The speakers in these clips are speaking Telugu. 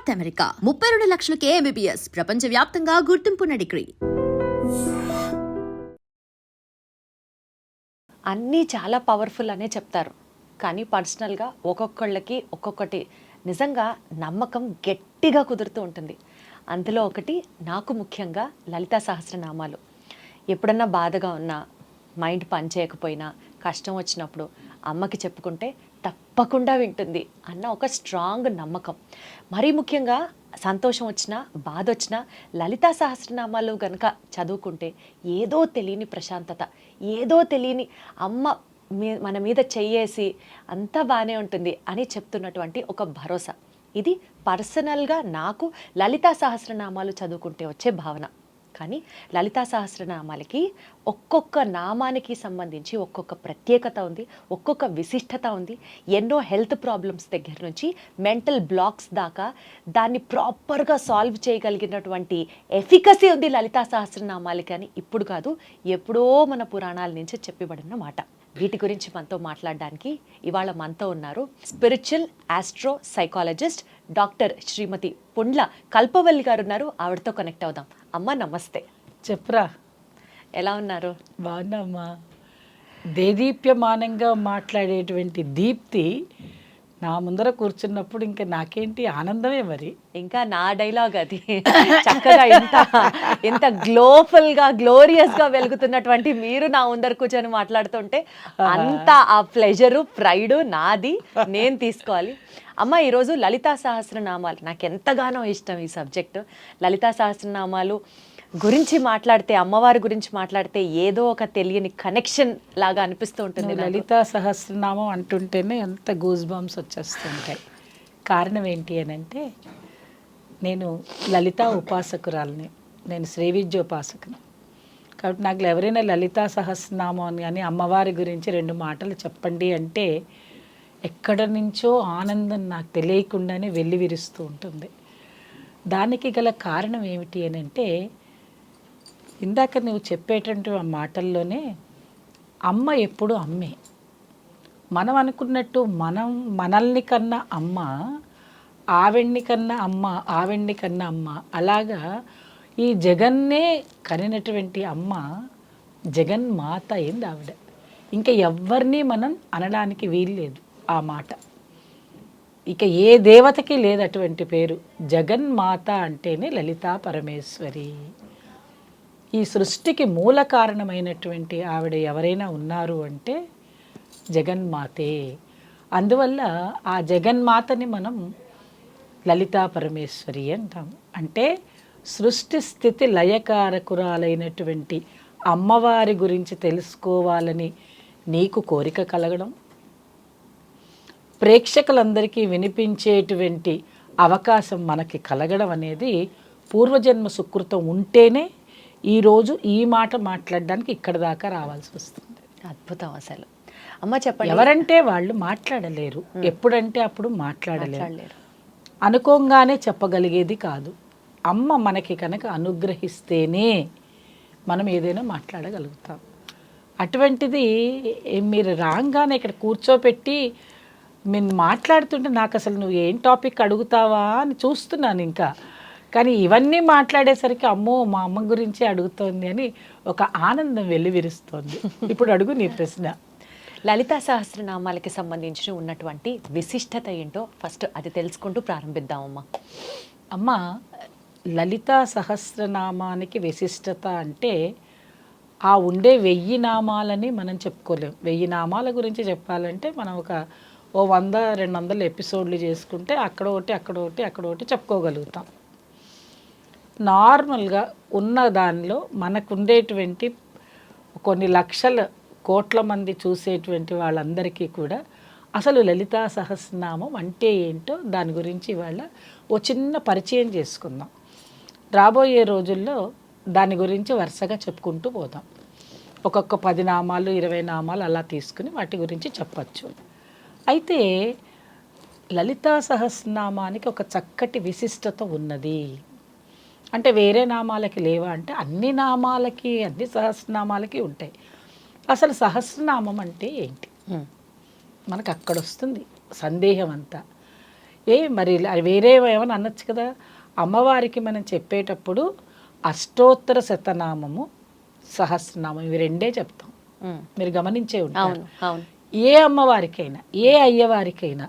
నార్త్ అమెరికా 32 లక్షలకే MBBS ప్రపంచవ్యాప్తంగా గుర్తింపున్న డిగ్రీ. అన్నీ చాలా పవర్ఫుల్ అనే చెప్తారు, కానీ పర్సనల్గా ఒక్కొక్కళ్ళకి ఒక్కొక్కటి నిజంగా నమ్మకం గట్టిగా కుదురుతూ ఉంటుంది. అందులో ఒకటి నాకు ముఖ్యంగా లలితా సహస్రనామాలు. ఎప్పుడన్నా బాధగా ఉన్నా, మైండ్ పనిచేయకపోయినా, కష్టం వచ్చినప్పుడు అమ్మకి చెప్పుకుంటే తప్పకుండా వింటుంది అన్న ఒక స్ట్రాంగ్ నమ్మకం. మరీ ముఖ్యంగా సంతోషం వచ్చినా, బాధ వచ్చినా లలితా సహస్రనామాలు కనుక చదువుకుంటే ఏదో తెలియని ప్రశాంతత, ఏదో తెలియని అమ్మ మన మీద చెయ్యేసి అంతా బాగానే ఉంటుంది అని చెప్తున్నటువంటి ఒక భరోసా. ఇది పర్సనల్గా నాకు లలితా సహస్రనామాలు చదువుకుంటే వచ్చే భావన. కానీ లలితా సహస్రనామాలకి ఒక్కొక్క నామానికి సంబంధించి ఒక్కొక్క ప్రత్యేకత ఉంది, ఒక్కొక్క విశిష్టత ఉంది. ఎన్నో హెల్త్ ప్రాబ్లమ్స్ దగ్గర నుంచి మెంటల్ బ్లాక్స్ దాకా దాన్ని ప్రాపర్గా సాల్వ్ చేయగలిగినటువంటి ఎఫికసీ ఉంది లలితా సహస్రనామాలకి అని ఇప్పుడు కాదు, ఎప్పుడో మన పురాణాల నుంచి చెప్పబడిన మాట. వీటి గురించి మనతో మాట్లాడడానికి ఇవాళ మనతో ఉన్నారు స్పిరిచువల్ ఆస్ట్రో సైకాలజిస్ట్ డాక్టర్ శ్రీమతి పుండ్ల కల్పవల్లి గారు ఉన్నారు. ఆవిడతో కనెక్ట్ అవుదాం. అమ్మ నమస్తే. చెప్పరా, ఎలా ఉన్నారు? బాగున్నామ్మా. దేదీప్యమానంగా మాట్లాడేటువంటి దీప్తి నా ముందర కూర్చున్నప్పుడు ఇంకా నాకేంటి ఆనందమే. మరి ఇంకా నా డైలాగ్ అది. చక్కగా ఇంత గ్లోఫుల్గా గ్లోరియస్గా వెలుగుతున్నటువంటి మీరు నా ముందర కూర్చొని మాట్లాడుతుంటే అంత ఆ ప్లెజరు ప్రైడు నాది, నేను తీసుకోవాలి. అమ్మ, ఈరోజు లలితా సహస్రనామాలు నాకు ఎంతగానో ఇష్టం. ఈ సబ్జెక్టు లలితా సహస్రనామాలు గురించి మాట్లాడితే, అమ్మవారి గురించి మాట్లాడితే ఏదో ఒక తెలియని కనెక్షన్ లాగా అనిపిస్తూ ఉంటుంది. లలితా సహస్రనామం అంటుంటేనే ఎంత గూస్ బంప్స్ వచ్చేస్తుంటాయి. కారణం ఏంటి అని అంటే, నేను లలితా ఉపాసకురాలని, నేను శ్రీ విద్య ఉపాసకుని. కాబట్టి నాకు ఎవరైనా లలితా సహస్రనామం అని కానీ అమ్మవారి గురించి 2 మాటలు చెప్పండి అంటే ఎక్కడ నుంచో ఆనందం నాకు తెలియకుండానే వెళ్ళి విరుస్తూ ఉంటుంది. దానికి గల కారణం ఏమిటి అని అంటే, ఇందాక నువ్వు చెప్పేటటువంటి ఆ మాటల్లోనే అమ్మ ఎప్పుడు అమ్మే. మనం అనుకున్నట్టు మనల్ని కన్నా అమ్మ, ఆవిడ్ని కన్నా అమ్మ, ఆవిడ్ని కన్నా అమ్మ, అలాగా ఈ జగన్నే కనినటువంటి అమ్మ జగన్మాత అయింది ఆవిడ. ఇంకా ఎవరిని మనం అనడానికి వీల్లేదు ఆ మాట. ఇక ఏ దేవతకి లేదు అటువంటి పేరు. జగన్మాత అంటేనే లలితా పరమేశ్వరి. ఈ సృష్టికి మూల కారణమైనటువంటి ఆవిడ ఎవరైనా ఉన్నారు అంటే జగన్మాతే. అందువల్ల ఆ జగన్మాతని మనం లలితా పరమేశ్వరి అంటాం. అంటే సృష్టి స్థితి లయకారకురాలైనటువంటి అమ్మవారి గురించి తెలుసుకోవాలని నీకు కోరిక కలగడం, ప్రేక్షకులందరికీ వినిపించేటువంటి అవకాశం మనకి కలగడం అనేది పూర్వజన్మ సుకృతం ఉంటేనే ఈరోజు ఈ మాట మాట్లాడడానికి ఇక్కడ దాకా రావాల్సి వస్తుంది. అద్భుతం అసలు. అమ్మ చెప్పండి. ఎవరంటే వాళ్ళు మాట్లాడలేరు, ఎప్పుడంటే అప్పుడు మాట్లాడలేరు, అనుకోగానే చెప్పగలిగేది కాదు. అమ్మ మనకి కనుక అనుగ్రహిస్తేనే మనం ఏదైనా మాట్లాడగలుగుతాం. అటువంటిది మీరు రాగానే ఇక్కడ కూర్చోపెట్టి నేను మాట్లాడుతుంటే నాకు అసలు నువ్వు ఏం టాపిక్ అడుగుతావా అని చూస్తున్నాను ఇంకా. కానీ ఇవన్నీ మాట్లాడేసరికి అమ్మో మా అమ్మ గురించి అడుగుతోంది అని ఒక ఆనందం వెల్లివిరుస్తోంది. ఇప్పుడు అడుగు నీ ప్రశ్న. లలితా సహస్రనామాలకి సంబంధించి ఉన్నటువంటి విశిష్టత ఏంటో ఫస్ట్ అది తెలుసుకుంటూ ప్రారంభిద్దామమ్మా. అమ్మ, లలితా సహస్రనామానికి విశిష్టత అంటే ఆ ఉండే 1000 నామాలని మనం చెప్పుకోలేం. 1000 నామాల గురించి చెప్పాలంటే మనం ఒక 100-200 ఎపిసోడ్లు చేసుకుంటే అక్కడ ఒకటి చెప్పుకోగలుగుతాం. నార్మల్గా ఉన్న దానిలో మనకు ఉండేటువంటి కొన్ని లక్షల కోట్ల మంది చూసేటువంటి వాళ్ళందరికీ కూడా అసలు లలితా సహస్రనామం అంటే ఏంటో దాని గురించి ఇవాళ ఓ చిన్న పరిచయం చేసుకుందాం. రాబోయే రోజుల్లో దాని గురించి వరుసగా చెప్పుకుంటూ పోదాం. ఒక్కొక్క 10 నామాలు 20 నామాలు అలా తీసుకుని వాటి గురించి చెప్పచ్చు. అయితే లలితా సహస్రనామానికి ఒక చక్కటి విశిష్టత ఉన్నది. అంటే వేరే నామాలకి లేవా అంటే అన్ని నామాలకి, అన్ని సహస్రనామాలకి ఉంటాయి. అసలు సహస్రనామం అంటే ఏంటి మనకు అక్కడ వస్తుంది సందేహం అంతా. మరి వేరే ఏమైనా అనొచ్చు కదా. అమ్మవారికి మనం చెప్పేటప్పుడు అష్టోత్తర శతనామము, సహస్రనామం ఇవి రెండే చెప్తాం. మీరు గమనించే ఉంటారు. ఏ అమ్మవారికైనా ఏ అయ్యవారికైనా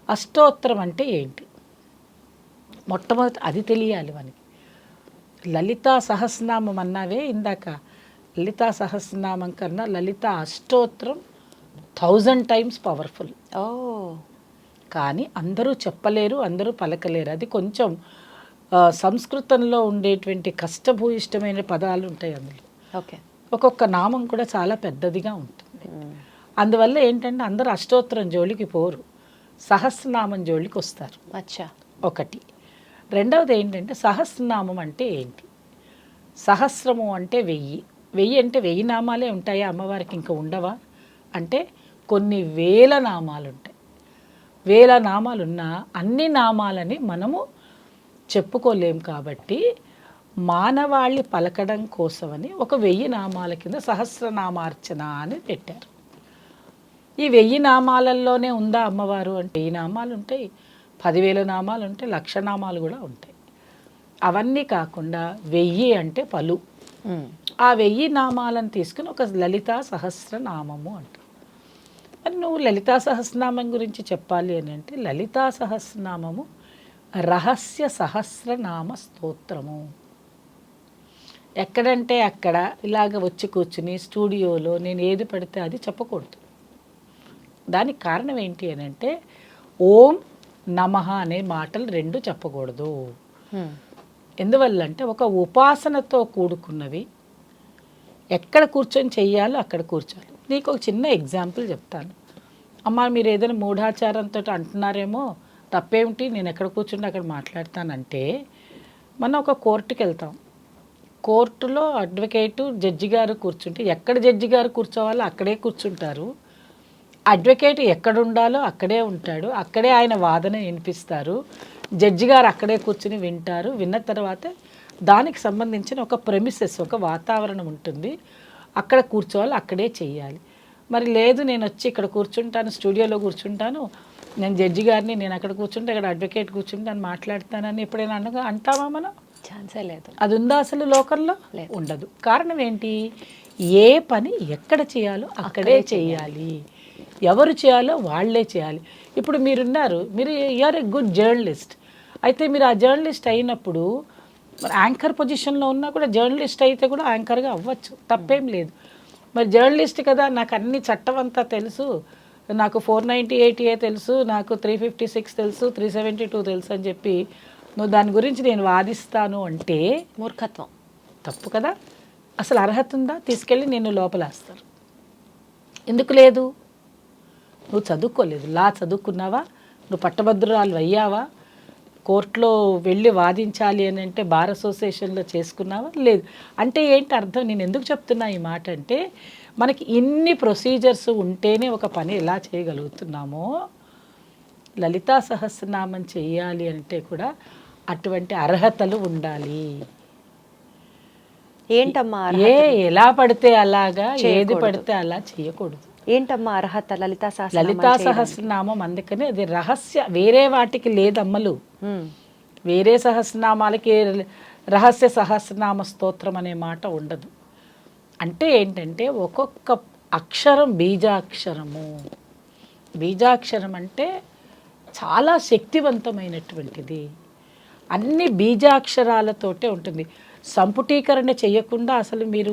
అష్టోత్తరం అంటే ఏంటి మొట్టమొదటి అది తెలియాలి మనకి. లలితా సహస్రనామం అన్నావే ఇందాక, లలితా సహస్రనామం కన్నా లలితా అష్టోత్తరం 1000 times పవర్ఫుల్. కానీ అందరూ చెప్పలేరు, అందరూ పలకలేరు. అది కొంచెం సంస్కృతంలో ఉండేటువంటి కష్టభూయిష్టమైన పదాలు ఉంటాయి అందులో. ఒక్కొక్క నామం కూడా చాలా పెద్దదిగా ఉంటుంది. అందువల్ల ఏంటంటే అందరూ అష్టోత్తరం జోలికి పోరు, సహస్రనామం జోలికి వస్తారు. ఒకటి. రెండవది ఏంటంటే సహస్రనామం అంటే ఏంటి? సహస్రము అంటే 1000. 1000 అంటే 1000 నామాలే ఉంటాయా అమ్మవారికి, ఇంకా ఉండవా అంటే కొన్ని వేల నామాలు ఉంటాయి. వేల నామాలున్నా అన్ని నామాలని మనము చెప్పుకోలేం. కాబట్టి మానవాళి పలకడం కోసమని ఒక 1000 నామాల కింద సహస్రనామార్చన అని పెట్టారు. ఈ 1000 నామాలలోనే ఉందా అమ్మవారు అంటే 1000 నామాలు ఉంటాయి, 10,000 నామాలు ఉంటాయి, 1,00,000 నామాలు కూడా ఉంటాయి. అవన్నీ కాకుండా 1000 అంటే పలు. ఆ 1000 నామాలను తీసుకుని ఒక లలితా సహస్రనామము అంటారు. మరి నువ్వు లలితా సహస్రనామం గురించి చెప్పాలి అని అంటే లలితా సహస్రనామము రహస్య సహస్రనామ స్తోత్రము. ఎక్కడంటే అక్కడ ఇలాగ వచ్చి కూర్చుని స్టూడియోలో నేను ఏది పడితే అది చెప్పకూడదు. దానికి కారణం ఏంటి అని అంటే ఓం నమః అనే మాటలు 2 చెప్పకూడదు. ఎందువల్లంటే ఒక ఉపాసనతో కూడుకున్నవి. ఎక్కడ కూర్చొని చెయ్యాలో అక్కడ కూర్చోాలి. నీకు ఒక చిన్న ఎగ్జాంపుల్ చెప్తాను. అమ్మ మీరు ఏదైనా మూఢాచారంతో అంటున్నారేమో, తప్పేమిటి, నేను ఎక్కడ కూర్చుంటే అక్కడ మాట్లాడతానంటే, మనం ఒక కోర్టుకి వెళ్తాం. కోర్టులో అడ్వకేటు జడ్జి గారు కూర్చుంటే ఎక్కడ జడ్జి గారు కూర్చోవాలో అక్కడే కూర్చుంటారు. అడ్వకేట్ ఎక్కడ ఉండాలో అక్కడే ఉంటాడు, అక్కడే ఆయన వాదన వినిపిస్తారు. జడ్జి గారు అక్కడే కూర్చుని వింటారు. విన్న తర్వాత దానికి సంబంధించిన ఒక ప్రెమిసెస్, ఒక వాతావరణం ఉంటుంది. అక్కడ కూర్చోవాలి, అక్కడే చెయ్యాలి. మరి లేదు నేను వచ్చి ఇక్కడ కూర్చుంటాను, స్టూడియోలో కూర్చుంటాను, నేను జడ్జి గారిని, నేను అక్కడ కూర్చుంటే అక్కడ అడ్వకేట్ కూర్చుంటాను మాట్లాడతానని ఎప్పుడైనా అంటామా మనం? ఛాన్సే లేదు. అది ఉందా అసలు లోకంలో? ఉండదు. కారణం ఏంటి? ఏ పని ఎక్కడ చేయాలో అక్కడే చేయాలి, ఎవరు చేయాలో వాళ్ళే చేయాలి. ఇప్పుడు మీరున్నారు, మీరు యూఆర్ ఏ గుడ్ జర్నలిస్ట్. అయితే మీరు ఆ జర్నలిస్ట్ అయినప్పుడు మరి యాంకర్ పొజిషన్లో ఉన్నా కూడా జర్నలిస్ట్ అయితే కూడా యాంకర్గా అవ్వచ్చు, తప్పేం లేదు. మరి జర్నలిస్ట్ కదా, నాకు అన్ని చట్టం అంతా తెలుసు, నాకు 498A తెలుసు, నాకు 356 తెలుసు, 372 తెలుసు అని చెప్పి నువ్వు దాని గురించి నేను వాదిస్తాను అంటే మూర్ఖత్వం, తప్పు కదా. అసలు అర్హత ఉందా? తీసుకెళ్ళి నేను లోపలేస్తారు. ఎందుకు లేదు? నువ్వు చదువుకోలేదు. లా చదువుకున్నావా? నువ్వు పట్టభద్రురాలు అయ్యావా? కోర్టులో వెళ్ళి వాదించాలి అని అంటే బార్ అసోసియేషన్లో చేసుకున్నావా? లేదు. అంటే ఏంటి అర్థం? నేను ఎందుకు చెప్తున్నా ఈ మాట అంటే, మనకి ఇన్ని ప్రొసీజర్స్ ఉంటేనే ఒక పని ఎలా చేయగలుగుతున్నామో, లలితా సహస్రనామం చేయాలి అంటే కూడా అటువంటి అర్హతలు ఉండాలి. ఏంటమ్మా ఎలా పడితే అలాగా, ఏది పడితే అలా చేయకూడదు. ఏంటమ్మా అర్హత లలితా సహస్రనామం? అందుకని అది రహస్య, వేరే వాటికి లేదమ్మలు. వేరే సహస్రనామాలకి రహస్య సహస్రనామ స్తోత్రం అనే మాట ఉండదు. అంటే ఏంటంటే ఒక్కొక్క అక్షరం బీజాక్షరము. బీజాక్షరం అంటే చాలా శక్తివంతమైనటువంటిది. అన్ని బీజాక్షరాలతోటే ఉంటుంది. సంపుటీకరణ చేయకుండా అసలు మీరు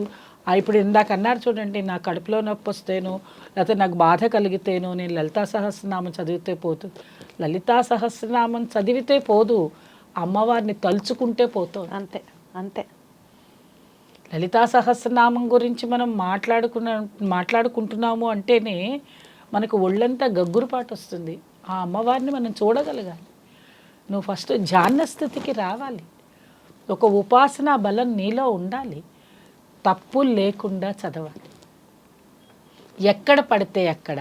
ఇప్పుడు ఇందాక అన్నారు చూడండి, నా కడుపులో నొప్పి వస్తేనో లేకపోతే నాకు బాధ కలిగితేనో నేను లలితా సహస్రనామం చదివితే పోదు. లలితా సహస్రనామం చదివితే పోదు, అమ్మవారిని తలుచుకుంటే పోతుంది. అంతే అంతే. లలితా సహస్రనామం గురించి మనం మాట్లాడుకుంటున్నాము అంటేనే మనకు ఒళ్ళంతా గగ్గురుపాటు వస్తుంది. ఆ అమ్మవారిని మనం చూడగలగాలి. నువ్వు ఫస్ట్ ధ్యాన స్థితికి రావాలి. ఒక ఉపాసనా బలం నీలో ఉండాలి. తప్పులు లేకుండా చదవాలి. ఎక్కడ పడితే అక్కడ,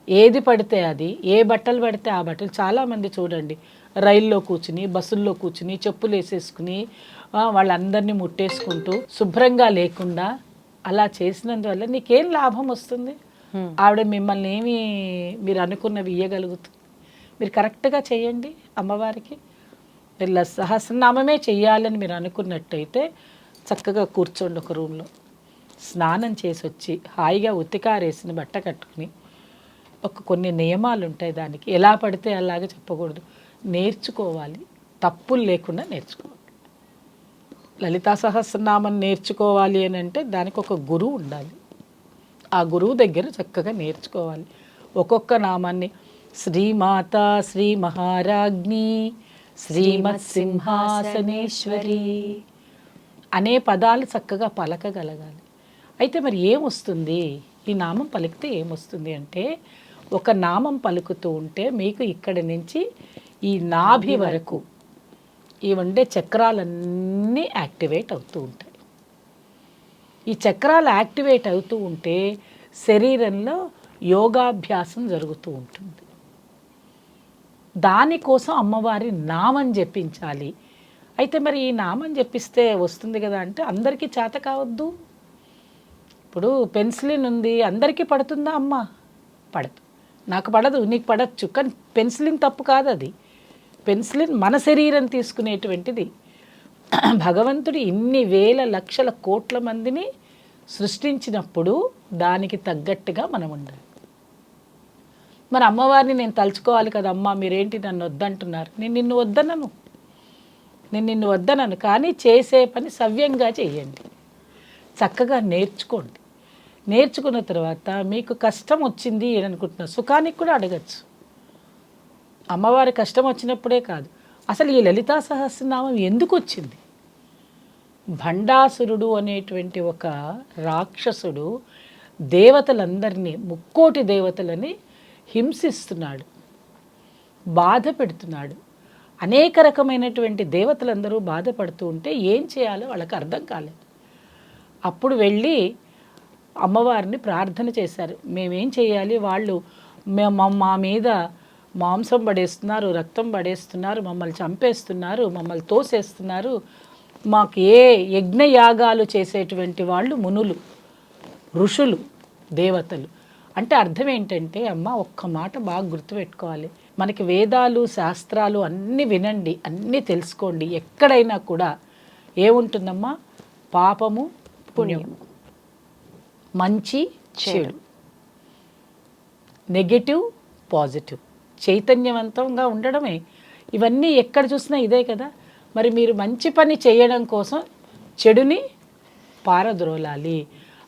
ఏది పడితే అది, ఏ బట్టలు పడితే ఆ బట్టలు. చాలామంది చూడండి రైల్లో కూర్చుని, బస్సుల్లో కూర్చుని, చెప్పులు వేసేసుకుని వాళ్ళందరినీ ముట్టేసుకుంటూ శుభ్రంగా లేకుండా అలా చేసినందువల్ల నీకేం లాభం వస్తుంది? ఆవిడ మిమ్మల్ని ఏమి మీరు అనుకున్నవి ఇయ్యగలుగుతుంది? మీరు కరెక్ట్గా చేయండి అమ్మవారికి. మీరు సహస్రనామమే చెయ్యాలని మీరు అనుకున్నట్టయితే చక్కగా కూర్చోండి ఒక రూమ్లో, స్నానం చేసి వచ్చి హాయిగా ఉతికారేసిన బట్ట కట్టుకుని, కొన్ని నియమాలు ఉంటాయి దానికి, ఎలా పడితే అలాగే చెప్పకూడదు, నేర్చుకోవాలి, తప్పులు లేకుండా నేర్చుకోవాలి. లలితా సహస్రనామం నేర్చుకోవాలి అని అంటే దానికి ఒక గురువు ఉండాలి. ఆ గురువు దగ్గర చక్కగా నేర్చుకోవాలి. ఒక్కొక్క నామాన్ని శ్రీమాత, శ్రీ మహారాజ్ఞి, శ్రీమత్ సింహాసనేశ్వరి అనే పదాలు చక్కగా పలకగలగాలి. అయితే మరి ఏమొస్తుంది, ఈ నామం పలికితే ఏమొస్తుంది అంటే, ఒక నామం పలుకుతూ ఉంటే మీకు ఇక్కడి నుంచి ఈ నాభి వరకు ఈ ఉండే చక్రాలన్నీ యాక్టివేట్ అవుతూ ఉంటాయి. ఈ చక్రాలు యాక్టివేట్ అవుతూ ఉంటే శరీరంలో యోగాభ్యాసం జరుగుతూ ఉంటుంది. దానికోసం అమ్మవారి నామం జపించాలి. అయితే మరి ఈ నామం జపిస్తే వస్తుంది కదా అంటే అందరికీ చేత కావద్దు. ఇప్పుడు పెన్సిలిన్ ఉంది, అందరికీ పడుతుందా అమ్మ? పడదు. నాకు పడదు, నీకు పడచ్చు. కానీ పెన్సిలిన్ తప్పు కాదు. అది పెన్సిలిన్ మన శరీరం తీసుకునేటువంటిది. భగవంతుడు ఇన్ని వేల లక్షల కోట్ల మందిని సృష్టించినప్పుడు దానికి తగ్గట్టుగా మనం ఉండాలి. మరి అమ్మవారిని నేను తలుచుకోవాలి కదా, అమ్మ మీరేంటి నన్ను వద్దంటున్నారు? నేను నిన్ను వద్దనను, కానీ చేసే పని సవ్యంగా చేయండి, చక్కగా నేర్చుకోండి. నేర్చుకున్న తర్వాత మీకు కష్టం వచ్చింది అని అనుకుంటున్నా, సుఖానికి కూడా అడగచ్చు. అమ్మవారి కష్టం వచ్చినప్పుడే కాదు, అసలు ఈ లలితా సహస్రనామం ఎందుకు వచ్చింది? భండాసురుడు అనేటువంటి ఒక రాక్షసుడు దేవతలందరినీ, ముక్కోటి దేవతలని హింసిస్తున్నాడు, బాధ పెడుతున్నాడు. అనేక రకమైనటువంటి దేవతలందరూ బాధపడుతూ ఉంటే ఏం చేయాలో వాళ్ళకి అర్థం కాలేదు. అప్పుడు వెళ్ళి అమ్మవారిని ప్రార్థన చేశారు. మేమేం చేయాలి, వాళ్ళు మా మీద మాంసం పడేస్తున్నారు, రక్తం పడేస్తున్నారు, మమ్మల్ని చంపేస్తున్నారు, మమ్మల్ని తోసేస్తున్నారు. మాకు యజ్ఞయాగాలు చేసేటువంటి వాళ్ళు మునులు, ఋషులు, దేవతలు. అంటే అర్థం ఏంటంటే అమ్మ, ఒక్క మాట బాగా గుర్తుపెట్టుకోవాలి. మనకి వేదాలు, శాస్త్రాలు అన్నీ వినండి, అన్నీ తెలుసుకోండి. ఎక్కడైనా కూడా ఏముంటుందమ్మా? పాపము, పుణ్యము, మంచి, చెడు, నెగటివ్, పాజిటివ్, చైతన్యవంతంగా ఉండడమే. ఇవన్నీ ఎక్కడ చూసినా ఇదే కదా. మరి మీరు మంచి పని చేయడం కోసం చెడుని పారద్రోలాలి.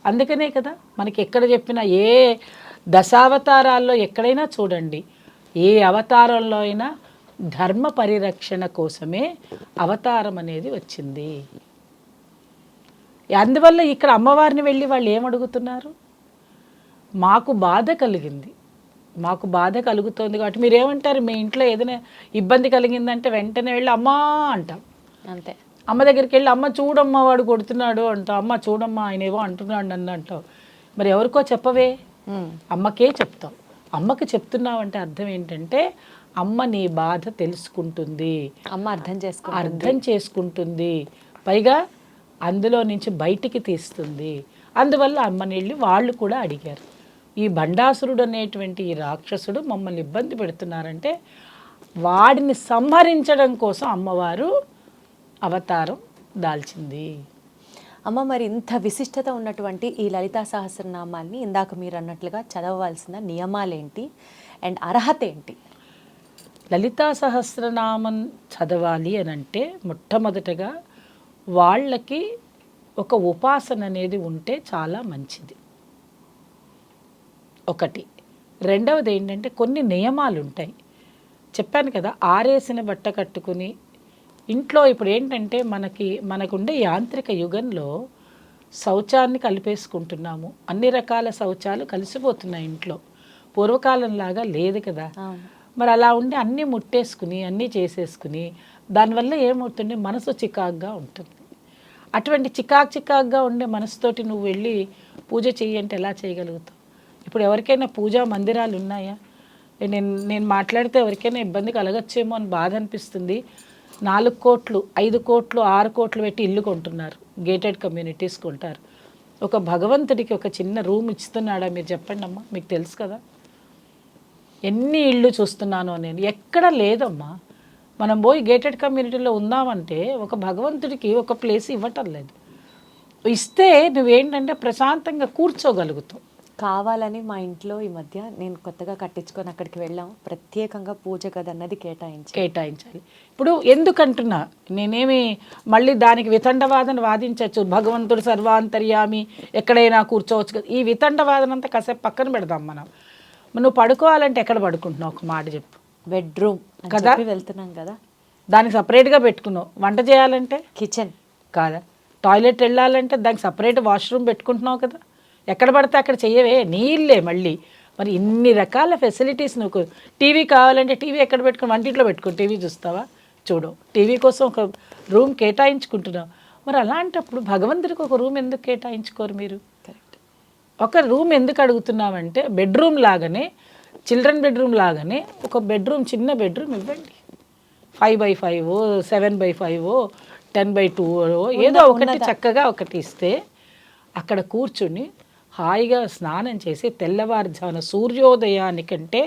అందుకనే కదా మనకి ఎక్కడ చెప్పినా, ఏ దశావతారాల్లో ఎక్కడైనా చూడండి, ఏ అవతారంలో అయినా ధర్మ పరిరక్షణ కోసమే అవతారం అనేది వచ్చింది. అందువల్ల ఇక్కడ అమ్మవారిని వెళ్ళి వాళ్ళు ఏమడుగుతున్నారు? మాకు బాధ కలిగింది, మాకు బాధ కలుగుతోంది కాబట్టి మీరేమంటారు? మీ ఇంట్లో ఏదైనా ఇబ్బంది కలిగిందంటే వెంటనే వెళ్ళి అమ్మా అంటాం, అంతే. అమ్మ దగ్గరికి వెళ్ళి అమ్మ చూడమ్మా వాడు కొడుతున్నాడు అంటావు, అమ్మ చూడమ్మా ఆయన ఏవో అంటున్నాడు నన్ను అంటావు. మరి ఎవరికో చెప్పవే, అమ్మకే చెప్తావు. అమ్మకి చెప్తున్నావంటే అర్థం ఏంటంటే అమ్మ నీ బాధ తెలుసుకుంటుంది, అమ్మ అర్థం చేసుకుంటుంది, పైగా అందులో నుంచి బయటికి తీస్తుంది. అందువల్ల అమ్మని వెళ్ళి వాళ్ళు కూడా అడిగారు, ఈ భండాసురుడు అనేటువంటి ఈ రాక్షసుడు మమ్మల్ని ఇబ్బంది పెడుతున్నారంటే వాడిని సంహరించడం కోసం అమ్మవారు అవతారం దాల్చింది. అమ్మ, మరి ఇంత విశిష్టత ఉన్నటువంటి ఈ లలితా సహస్రనామాన్ని ఇందాక మీరు అన్నట్లుగా చదవవలసిన నియమాలేంటి అండ్ అర్హత ఏంటి? లలితా సహస్రనామం చదవాలి అని అంటే మొట్టమొదటగా వాళ్ళకి ఒక ఉపాసన అనేది ఉంటే చాలా మంచిది, ఒకటి. రెండవది ఏంటంటే కొన్ని నియమాలు ఉంటాయి. చెప్పాను కదా, ఆరేసిన బట్ట కట్టుకుని ఇంట్లో. ఇప్పుడు ఏంటంటే మనకుండే యాంత్రిక యుగంలో శౌచాన్ని కలిపేసుకుంటున్నాము, అన్ని రకాల శౌచాలు కలిసిపోతున్నాయి ఇంట్లో. పూర్వకాలంలాగా లేదు కదా. మరి అలా ఉండి అన్నీ ముట్టేసుకుని అన్నీ చేసేసుకుని దానివల్ల ఏమవుతుంది, మనసు చికాగ్గా ఉంటుంది. అటువంటి చికాగ్గా ఉండే మనసుతోటి నువ్వు వెళ్ళి పూజ చెయ్యంటే ఎలా చేయగలుగుతావు? ఇప్పుడు ఎవరికైనా పూజా మందిరాలు ఉన్నాయా? నేను మాట్లాడితే ఎవరికైనా ఇబ్బంది కలగచ్చేమో అని బాధ అనిపిస్తుంది. 4 కోట్లు 5 కోట్లు 6 కోట్లు పెట్టి ఇల్లు కొంటున్నారు, గేటెడ్ కమ్యూనిటీస్ కొంటారు. ఒక భగవంతుడికి ఒక చిన్న రూమ్ ఇస్తున్నాడా మీరు చెప్పండి అమ్మా, మీకు తెలుసు కదా. ఎన్ని ఇళ్ళు చూస్తున్నానో నేను, ఎక్కడ లేదమ్మా. మనం పోయి గేటెడ్ కమ్యూనిటీలో ఉందామంటే ఒక భగవంతుడికి ఒక ప్లేస్ ఇవ్వటం లేదు. ఇస్తే నువ్వేంటంటే ప్రశాంతంగా కూర్చోగలుగుతావు. కావాలని మా ఇంట్లో ఈ మధ్య నేను కొత్తగా కట్టించుకొని అక్కడికి వెళ్ళాం, ప్రత్యేకంగా పూజ గది అన్నది కేటాయించాలి. ఇప్పుడు ఎందుకంటున్నా, నేనేమి మళ్ళీ దానికి వితండవాదన వాదించవచ్చు, భగవంతుడు సర్వాంతర్యామి ఎక్కడైనా కూర్చోవచ్చు కదా. ఈ వితండవాదన అంతా కాసేపు పక్కన పెడదాం. నువ్వు పడుకోవాలంటే ఎక్కడ పడుకుంటున్నావు ఒక మాట చెప్పు. బెడ్రూమ్ కదా, వెళ్తున్నాం కదా, దానికి సపరేట్గా పెట్టుకున్నావు. వంట చేయాలంటే కిచెన్ కాదా, టాయిలెట్ వెళ్ళాలంటే దానికి సపరేట్ వాష్రూమ్ పెట్టుకుంటున్నావు కదా. ఎక్కడ పడితే అక్కడ చెయ్యవే, నీళ్ళే మళ్ళీ. మరి ఇన్ని రకాల ఫెసిలిటీస్. నువ్వు టీవీ కావాలంటే టీవీ ఎక్కడ పెట్టుకుని, వంటింట్లో పెట్టుకుని టీవీ చూస్తావా? చూడు, టీవీ కోసం ఒక రూమ్ కేటాయించుకుంటున్నావు. మరి అలాంటప్పుడు భగవంతుడికి ఒక రూమ్ ఎందుకు కేటాయించుకోరు మీరు? కరెక్ట్. ఒక రూమ్ ఎందుకు అడుగుతున్నామంటే బెడ్రూమ్ లాగానే, చిల్డ్రన్ బెడ్రూమ్ లాగానే ఒక బెడ్రూమ్, చిన్న బెడ్రూమ్ ఇవ్వండి. 5x5, 7x5, 10x2 ఏదో ఒకటి చక్కగా ఒకటి ఇస్తే అక్కడ కూర్చుని హాయిగా స్నానం చేసి తెల్లవారుజామున సూర్యోదయానికంటే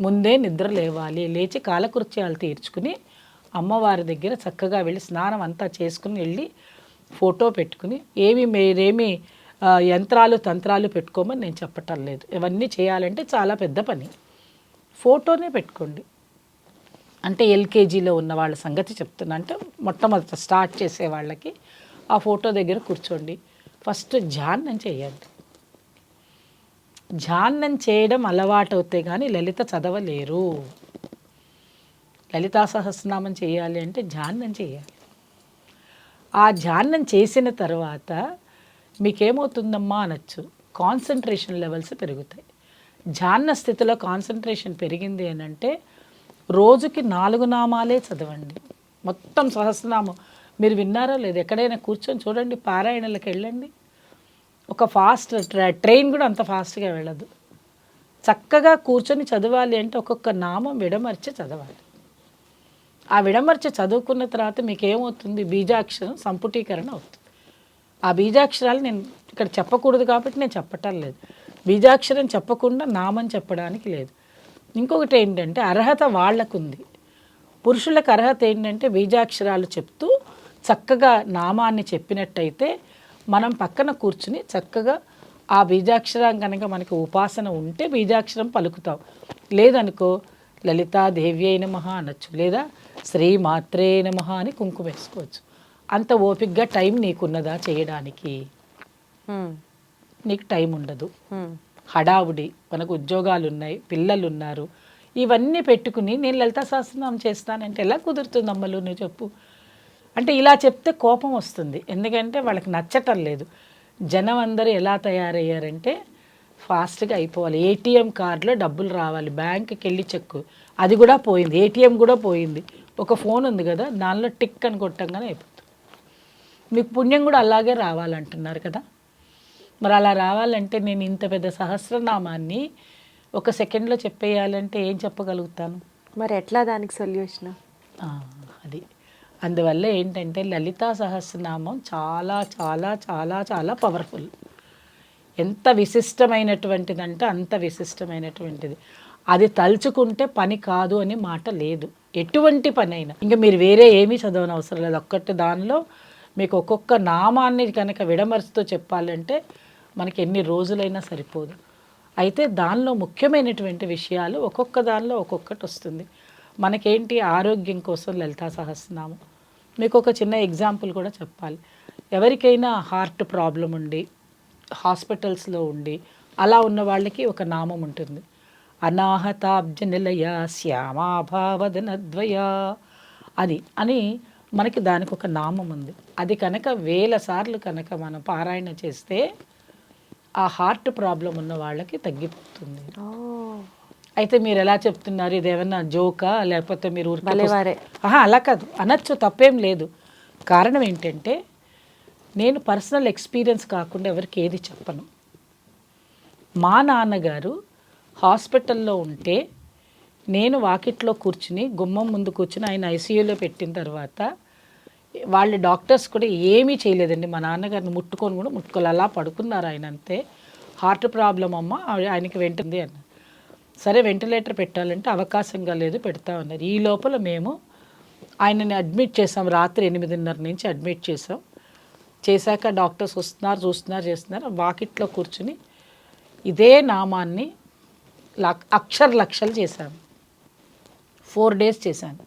ముందే నిద్ర లేవాలి. లేచి కాలకృత్యాలు తీర్చుకుని అమ్మవారి దగ్గర చక్కగా వెళ్ళి స్నానం అంతా చేసుకుని వెళ్ళి ఫోటో పెట్టుకుని, మీరేమి యంత్రాలు తంత్రాలు పెట్టుకోమని నేను చెప్పటం లేదు. ఇవన్నీ చేయాలంటే చాలా పెద్ద పని. ఫోటోనే పెట్టుకోండి. అంటే ఎల్కేజీలో ఉన్న వాళ్ళ సంగతి చెప్తున్నా. అంటే మొట్టమొదట స్టార్ట్ చేసే వాళ్ళకి ఆ ఫోటో దగ్గర కూర్చోండి. ఫస్ట్ ధ్యానం చేయండి. ధ్యానం చేయడం అలవాటు అవుతే కానీ లలిత చదవలేరు. లలితా సహస్రనామం చేయాలి అంటే ధ్యానం చేయాలి. ఆ ధ్యానం చేసిన తర్వాత మీకేమవుతుందమ్మా అనొచ్చు, కాన్సన్ట్రేషన్ లెవెల్స్ పెరుగుతాయి. ధ్యాన స్థితిలో కాన్సన్ట్రేషన్ పెరిగింది అని అంటే రోజుకి 4 నామాలే చదవండి. మొత్తం సహస్రనామం మీరు విన్నారో లేదు, ఎక్కడైనా కూర్చొని చూడండి, పారాయణలకు వెళ్ళండి. ఒక ఫాస్ట్ ట్రైన్ కూడా అంత ఫాస్ట్గా వెళ్ళదు. చక్కగా కూర్చొని చదవాలి అంటే ఒక్కొక్క నామం విడమర్చి చదవాలి. ఆ విడమర్చి చదువుకున్న తర్వాత మీకు ఏమవుతుంది, బీజాక్షరం సంపుటీకరణ అవుతుంది. ఆ బీజాక్షరాలు నేను ఇక్కడ చెప్పకూడదు కాబట్టి నేను చెప్పటం లేదు. బీజాక్షరం చెప్పకుండా నామం చెప్పడానికి లేదు. ఇంకొకటి ఏంటంటే అర్హత వాళ్ళకుంది. పురుషులకు అర్హత ఏంటంటే బీజాక్షరాలు చెప్తూ చక్కగా నామాన్ని చెప్పినట్టయితే మనం పక్కన కూర్చుని చక్కగా ఆ బీజాక్షరం కనుక మనకి ఉపాసన ఉంటే బీజాక్షరం పలుకుతాం. లేదనుకో లలితాదేవ్యై నమః అనొచ్చు, లేదా శ్రీమాత్రే నమః అని కుంకుమ వేసుకోవచ్చు. అంత ఓపికగా టైం నీకున్నదా చేయడానికి? నీకు టైం ఉండదు. హడావుడి, మనకు ఉద్యోగాలు ఉన్నాయి, పిల్లలు ఉన్నారు, ఇవన్నీ పెట్టుకుని నేను లలితా సహస్రనామం చేస్తానంటే ఎలా కుదురుతుంది అమ్మలు నువ్వు చెప్పు. అంటే ఇలా చెప్తే కోపం వస్తుంది, ఎందుకంటే వాళ్ళకి నచ్చటం లేదు. జనం అందరూ ఎలా తయారయ్యారంటే ఫాస్ట్గా అయిపోవాలి. ఏటీఎం కార్డులో డబ్బులు రావాలి, బ్యాంకుకి వెళ్ళి చెక్కు, అది కూడా పోయింది, ఏటీఎం కూడా పోయింది. ఒక ఫోన్ ఉంది కదా, దానిలో టిక్ అని కొట్టంగానే అయిపోతుంది. మీకు పుణ్యం కూడా అలాగే రావాలంటున్నారు కదా. మరి అలా రావాలంటే నేను ఇంత పెద్ద సహస్రనామాన్ని ఒక సెకండ్లో చెప్పేయాలంటే ఏం చెప్పగలుగుతాను? మరి ఎట్లా దానికి సొల్యూషన్? అది అందువల్ల ఏంటంటే లలితా సహస్రనామం చాలా చాలా చాలా చాలా పవర్ఫుల్. ఎంత విశిష్టమైనటువంటిదంటే అంత విశిష్టమైనటువంటిది. అది తలుచుకుంటే పని కాదు అని మాట లేదు, ఎటువంటి పని అయినా. ఇంకా మీరు వేరే ఏమీ చదవని అవసరం లేదు. ఒక్కటి దానిలో మీకు ఒక్కొక్క నామాన్ని కనుక విడమరుస్తూ చెప్పాలంటే మనకి ఎన్ని రోజులైనా సరిపోదు. అయితే దానిలో ముఖ్యమైనటువంటి విషయాలు ఒక్కొక్క దానిలో ఒక్కొక్కటి వస్తుంది. మనకేంటి, ఆరోగ్యం కోసం లలితా సహస్రనామం. మీకు ఒక చిన్న ఎగ్జాంపుల్ కూడా చెప్పాలి. ఎవరికైనా హార్ట్ ప్రాబ్లం ఉండి హాస్పిటల్స్లో ఉండి అలా ఉన్న వాళ్ళకి ఒక నామం ఉంటుంది, అనాహతాబ్జ నిలయ శ్యామాభావదనద్వయ అది అని మనకి దానికి ఒక నామం ఉంది. అది కనుక 1000 సార్లు కనుక మనం పారాయణ చేస్తే ఆ హార్ట్ ప్రాబ్లం ఉన్న వాళ్ళకి తగ్గిపోతుంది. అయితే మీరు ఎలా చెప్తున్నారు, ఇదేమన్నా జోకా లేకపోతే మీరు అలా కాదు అనొచ్చు, తప్పేం లేదు. కారణం ఏంటంటే నేను పర్సనల్ ఎక్స్పీరియన్స్ కాకుండా ఎవరికి ఏది చెప్పను. మా నాన్నగారు హాస్పిటల్లో ఉంటే నేను వాకిట్లో కూర్చుని గుమ్మం ముందు కూర్చుని ఆయన ఐసీయూలో పెట్టిన తర్వాత వాళ్ళ డాక్టర్స్ కూడా ఏమీ చేయలేదండి. మా నాన్నగారిని ముట్టుకొని కూడా ముట్టుకోవాలి, అలా పడుకున్నారు ఆయన అంతే. హార్ట్ ప్రాబ్లం అమ్మ ఆయనకి వెంటుంది అన్న. సరే వెంటిలేటర్ పెట్టాలంటే అవకాశంగా లేదు, పెడతా ఉన్నారు. ఈ లోపల మేము ఆయనని అడ్మిట్ చేసాం, రాత్రి 8:30 నుంచి అడ్మిట్ చేసాం. చేశాక డాక్టర్స్ వస్తున్నారు, చూస్తున్నారు, చేస్తున్నారు. వాకిట్లో కూర్చుని ఇదే నామాన్ని లక్షలు చేశాను. 4 days చేశాను.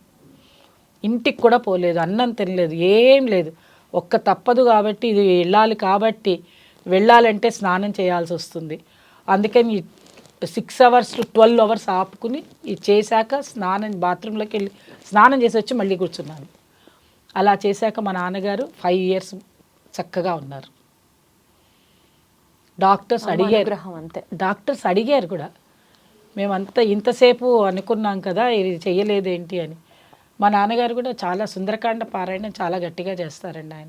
ఇంటికి కూడా పోలేదు, అన్నం తినలేదు, ఏం లేదు. ఒక్క తప్పదు కాబట్టి, ఇది వెళ్ళాలి కాబట్టి, వెళ్ళాలంటే స్నానం చేయాల్సి వస్తుంది. అందుకని 6 hours to 12 hours ఆపుకుని ఇది చేశాక బాత్రూంలోకి వెళ్ళి స్నానం చేసి వచ్చి మళ్ళీ కూర్చున్నాను. అలా చేశాక మా నాన్నగారు 5 years చక్కగా ఉన్నారు. డాక్టర్స్ అడిగారు కూడా, మేమంతా ఇంతసేపు అనుకున్నాం కదా, ఇది చెయ్యలేదేంటి అని. మా నాన్నగారు కూడా చాలా సుందరకాండ పారాయణం చాలా గట్టిగా చేస్తారండి.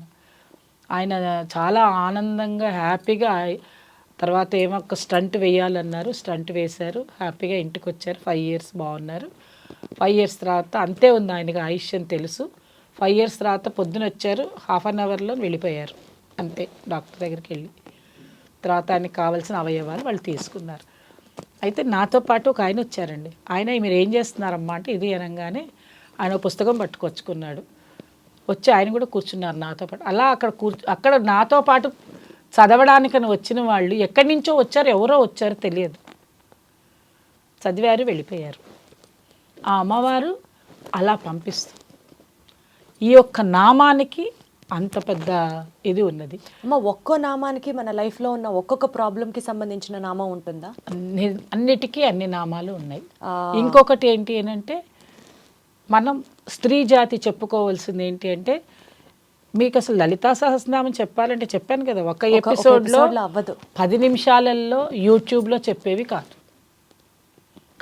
ఆయన చాలా ఆనందంగా హ్యాపీగా, తర్వాత ఏమో ఒక స్టంట్ వేయాలన్నారు, స్టంట్ వేశారు, హ్యాపీగా ఇంటికి వచ్చారు. 5 years బాగున్నారు. 5 years తర్వాత అంతే ఉంది ఆయనకి ఆయుష్యం తెలుసు. 5 years తర్వాత పొద్దున వచ్చారు, 1/2 hourలో వెళ్ళిపోయారు అంతే. డాక్టర్ దగ్గరికి వెళ్ళి తర్వాత ఆయనకి కావాల్సిన అవయవాలు వాళ్ళు తీసుకున్నారు. అయితే నాతో పాటు ఒక ఆయన వచ్చారండి. ఆయన మీరు ఏం చేస్తున్నారమ్మా అంటే ఇది అనగానే ఆయన పుస్తకం పట్టుకొచ్చుకున్నాడు. వచ్చి ఆయన కూడా కూర్చున్నారు నాతో పాటు. అలా అక్కడ నాతో పాటు చదవడానికని వచ్చిన వాళ్ళు ఎక్కడి నుంచో వచ్చారు, ఎవరో వచ్చారో తెలియదు, చదివారు, వెళ్ళిపోయారు. ఆ అమ్మవారు అలా పంపిస్తుంది. ఈ యొక్క నామానికి అంత పెద్ద ఇది ఉన్నది. అమ్మ, ఒక్కో నామానికి మన లైఫ్లో ఉన్న ఒక్కొక్క ప్రాబ్లంకి సంబంధించిన నామం ఉంటుందా? అన్నిటికీ అన్ని నామాలు ఉన్నాయి. ఇంకొకటి ఏంటి అంటే, మనం స్త్రీ జాతి చెప్పుకోవాల్సింది ఏంటి అంటే, మీకు అసలు లలితా సహస్రనామం చెప్పాలంటే చెప్పాను కదా, ఒక ఎపిసోడ్లో అవ్వదు. 10 నిమిషాలలో యూట్యూబ్లో చెప్పేవి కాదు.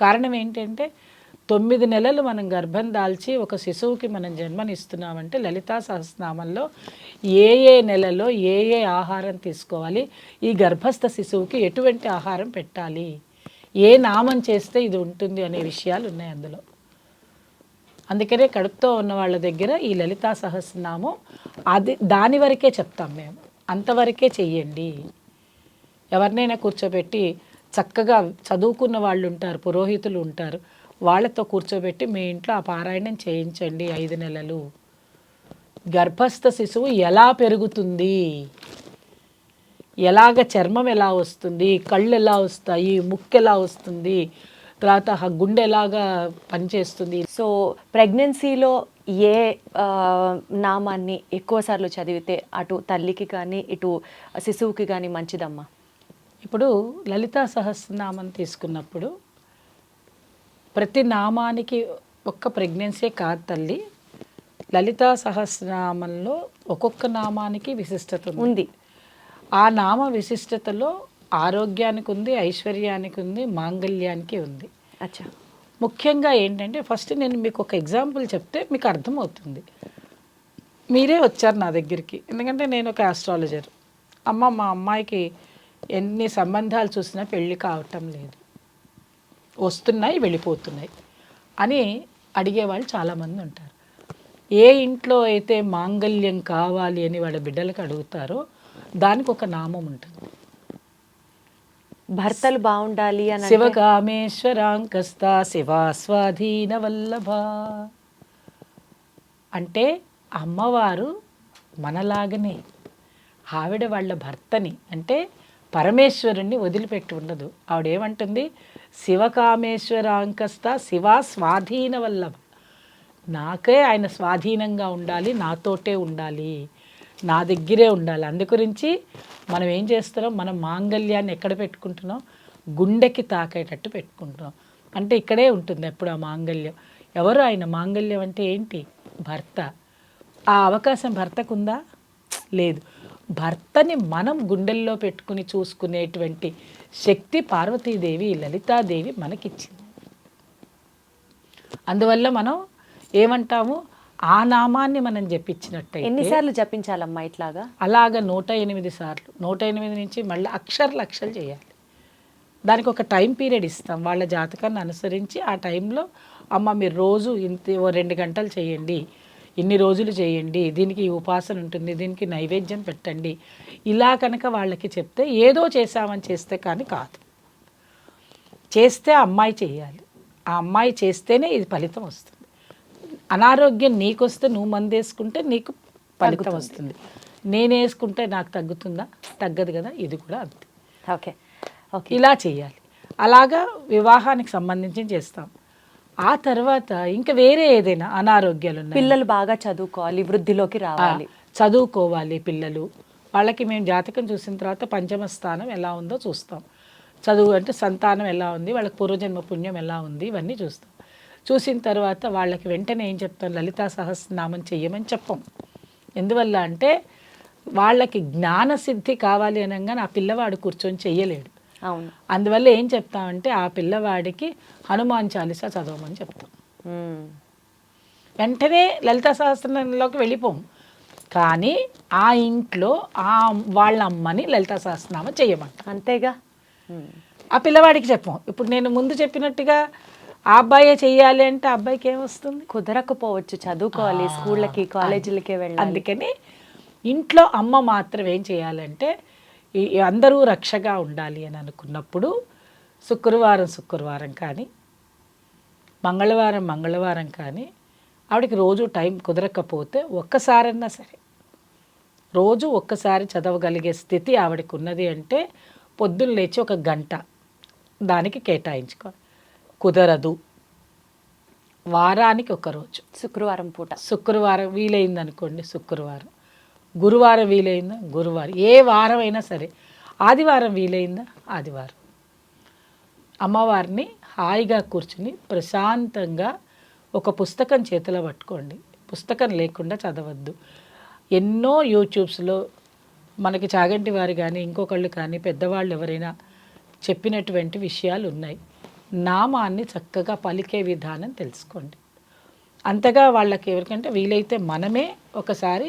కారణం ఏంటంటే 9 నెలలు మనం గర్భం దాల్చి ఒక శిశువుకి మనం జన్మనిస్తున్నామంటే లలితా సహస్రనామంలో ఏ నెలలో ఏ ఆహారం తీసుకోవాలి, ఈ గర్భస్థ శిశువుకి ఎటువంటి ఆహారం పెట్టాలి, ఏ నామం చేస్తే ఇది ఉంటుంది అనే విషయాలు ఉన్నాయి అందులో. అందుకనే కడుపుతో ఉన్న వాళ్ళ దగ్గర ఈ లలితా సహస్రనామం దాని వరకే చెప్తాం మేము, అంతవరకే చెయ్యండి. ఎవరినైనా కూర్చోబెట్టి చక్కగా చదువుకున్న వాళ్ళు ఉంటారు, పురోహితులు ఉంటారు, వాళ్ళతో కూర్చోబెట్టి మీ ఇంట్లో ఆ పారాయణం చేయించండి 5 నెలలు. గర్భస్థ శిశువు ఎలా పెరుగుతుంది, ఎలాగ చర్మం ఎలా వస్తుంది, కళ్ళు ఎలా వస్తాయి, ముక్కు ఎలా వస్తుంది, తర్వాత గుండె ఎలాగా పనిచేస్తుంది. సో ప్రెగ్నెన్సీలో ఏ నామాన్ని ఎక్కువసార్లు చదివితే అటు తల్లికి కానీ ఇటు శిశువుకి కానీ మంచిదమ్మా? ఇప్పుడు లలితా సహస్రనామం తీసుకున్నప్పుడు ప్రతి నామానికి ఒక్క ప్రెగ్నెన్సీ కాదు తల్లి, లలితా సహస్రనామంలో ఒక్కొక్క నామానికి విశిష్టత ఉంది. ఆ నామ విశిష్టతలో ఆరోగ్యానికి ఉంది, ఐశ్వర్యానికి ఉంది, మాంగళ్యానికి ఉంది. అచ్చా. ముఖ్యంగా ఏంటంటే ఫస్ట్ నేను మీకు ఒక ఎగ్జాంపుల్ చెప్తే మీకు అర్థమవుతుంది. మీరే వచ్చారు నా దగ్గరికి, ఎందుకంటే నేను ఒక ఆస్ట్రాలజర్. మా అమ్మాయికి ఎన్ని సంబంధాలు చూసినా పెళ్ళి కావటం లేదు, వస్తున్నాయి వెళ్ళిపోతున్నాయి అని అడిగేవాళ్ళు చాలామంది ఉంటారు. ఏ ఇంట్లో అయితే మాంగళ్యం కావాలి అని వాళ్ళ బిడ్డలకు అడుగుతారో దానికి ఒక నామం ఉంటుంది. భర్తలు బాగుండాలి అని శివకామేశ్వరాంకస్త శివాస్వాధీన వల్లభ అంటే అమ్మవారు మనలాగనే ఆవిడ వాళ్ళ భర్తని అంటే పరమేశ్వరుణ్ణి వదిలిపెట్టి ఉండదు. ఆవిడేమంటుంది, శివకామేశ్వరాంకస్త శివా స్వాధీన వల్లభ, నాకే ఆయన స్వాధీనంగా ఉండాలి, నాతోటే ఉండాలి, నా దగ్గరే ఉండాలి. అందుగురించి మనం ఏం చేస్తున్నాం, మనం మాంగళ్యాన్ని ఎక్కడ పెట్టుకుంటున్నాం, గుండెకి తాకేటట్టు పెట్టుకుంటున్నాం. అంటే ఇక్కడే ఉంటుంది ఎప్పుడు ఆ మాంగళ్యం. ఎవరు ఆయన? మాంగళ్యం అంటే ఏంటి? భర్త. ఆ అవకాశం భర్తకు ఉందా? లేదు. భర్తని మనం గుండెల్లో పెట్టుకుని చూసుకునేటువంటి శక్తి పార్వతీదేవి, లలితాదేవి మనకిచ్చింది. అందువల్ల మనం ఏమంటాము, ఆ నామాన్ని మనం జపించినట్టయితే ఎన్నిసార్లు జపించాలమ్మా ఇట్లాగా? అలాగా 108 సార్లు, 108 నుంచి మళ్ళీ లక్షలు చేయాలి. దానికి ఒక టైం పీరియడ్ ఇస్తాం వాళ్ళ జాతకాన్ని అనుసరించి. ఆ టైంలో అమ్మ మీరు రోజు ఇంత 2 గంటలు చేయండి, ఇన్ని రోజులు చేయండి, దీనికి ఈ ఉపాసన ఉంటుంది, దీనికి నైవేద్యం పెట్టండి, ఇలా కనుక వాళ్ళకి చెప్తే ఏదో చేసామని చేస్తే కానీ కాదు. చేస్తే ఆ అమ్మాయి చేయాలి, ఆ అమ్మాయి చేస్తేనే ఇది ఫలితం వస్తుంది. అనారోగ్యం నీకు వస్తే నువ్వు మందు వేసుకుంటే నీకు ఫలితం వస్తుంది, నేను వేసుకుంటే నాకు తగ్గుతుందా? తగ్గదు కదా. ఇది కూడా అంతే. ఓకే ఓకే, ఇలా చేయాలి. అలాగా వివాహానికి సంబంధించి చేస్తాం. ఆ తర్వాత ఇంకా వేరే ఏదైనా అనారోగ్యాలు ఉన్నాయి, పిల్లలు బాగా చదువుకోవాలి, వృద్ధిలోకి రావాలి, చదువుకోవాలి పిల్లలు, వాళ్ళకి మేము జాతకం చూసిన తర్వాత పంచమ స్థానం ఎలా ఉందో చూస్తాం. చదువు అంటే సంతానం ఎలా ఉంది, వాళ్ళకి పూర్వజన్మ పుణ్యం ఎలా ఉంది, ఇవన్నీ చూస్తాం. చూసిన తర్వాత వాళ్ళకి వెంటనే ఏం చెప్తాం, లలితా సహస్రనామం చెయ్యమని చెప్పం. ఎందువల్ల అంటే వాళ్ళకి జ్ఞానసిద్ధి కావాలి అనగానే ఆ పిల్లవాడు కూర్చొని చెయ్యలేడు. అవును. అందువల్ల ఏం చెప్తామంటే ఆ పిల్లవాడికి హనుమాన్ చాలీసా చదవమని చెప్తాం. వెంటనే లలితా సహస్రనామంలోకి వెళ్ళిపోము, కానీ ఆ ఇంట్లో వాళ్ళ అమ్మని లలితా సహస్రనామం చెయ్యమంట. అంతేగా. ఆ పిల్లవాడికి చెప్పం. ఇప్పుడు నేను ముందు చెప్పినట్టుగా ఆ అబ్బాయే చెయ్యాలి అంటే ఆ అబ్బాయికి ఏమొస్తుంది? కుదరకపోవచ్చు, చదువుకోవాలి, స్కూళ్ళకి కాలేజీలకే వెళ్ళాలి. అందుకని ఇంట్లో అమ్మ మాత్రం ఏం చేయాలంటే అందరూ రక్షగా ఉండాలి అని అనుకున్నప్పుడు శుక్రవారం కానీ మంగళవారం కానీ ఆవిడకి రోజు టైం కుదరకపోతే ఒక్కసారన్నా సరే రోజు ఒక్కసారి చదవగలిగే స్థితి ఆవిడకి ఉన్నది అంటే పొద్దున్న లేచి 1 గంట దానికి కేటాయించుకోవాలి. కుదరదు వారానికి 1 రోజు, శుక్రవారం పూట, శుక్రవారం వీలైంది అనుకోండి శుక్రవారం, గురువారం వీలైందా గురువారం, ఏ వారం అయినా సరే, ఆదివారం వీలైందా ఆదివారం, అమ్మవారిని హాయిగా కూర్చుని ప్రశాంతంగా ఒక పుస్తకం చేతిలో పట్టుకోండి. పుస్తకం లేకుండా చదవద్దు. ఎన్నో యూట్యూబ్స్లో మనకి చాగంటి వారు కానీ ఇంకొకళ్ళు కానీ పెద్దవాళ్ళు ఎవరైనా చెప్పినటువంటి విషయాలు ఉన్నాయి. నామాన్ని చక్కగా పలికే విధానం తెలుసుకోండి. అంతగా వాళ్ళకి ఎవరికంటే వీలైతే మనమే ఒకసారి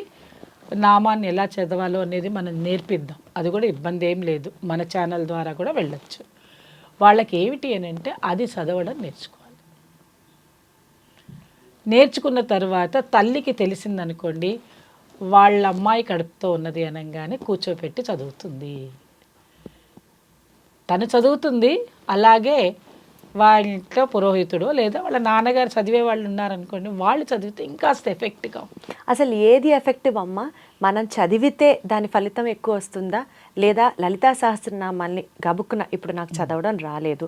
నామాన్ని ఎలా చదవాలో అనేది మనం నేర్పిద్దాం. అది కూడా ఇబ్బంది ఏం లేదు, మన ఛానల్ ద్వారా కూడా వెళ్ళొచ్చు. వాళ్ళకి ఏమిటి అని అంటే అది చదవడం నేర్చుకోవాలి. నేర్చుకున్న తర్వాత తల్లికి తెలిసిందనుకోండి, వాళ్ళ అమ్మాయి కడుపుతో ఉన్నది అనగానే కూర్చోపెట్టి చదువుతుంది. తను చదువుతుంది, అలాగే వాళ్ళ ఇంట్లో పురోహితుడు లేదా వాళ్ళ నాన్నగారు చదివే వాళ్ళు ఉన్నారనుకోండి, వాళ్ళు చదివితే ఇంకాస్త ఎఫెక్ట్గా. అసలు ఏది ఎఫెక్టివ్ అమ్మ? మనం చదివితే దాని ఫలితం ఎక్కువ వస్తుందా, లేదా లలితా సహస్రనామాల్ని గబుక్కున ఇప్పుడు నాకు చదవడం రాలేదు,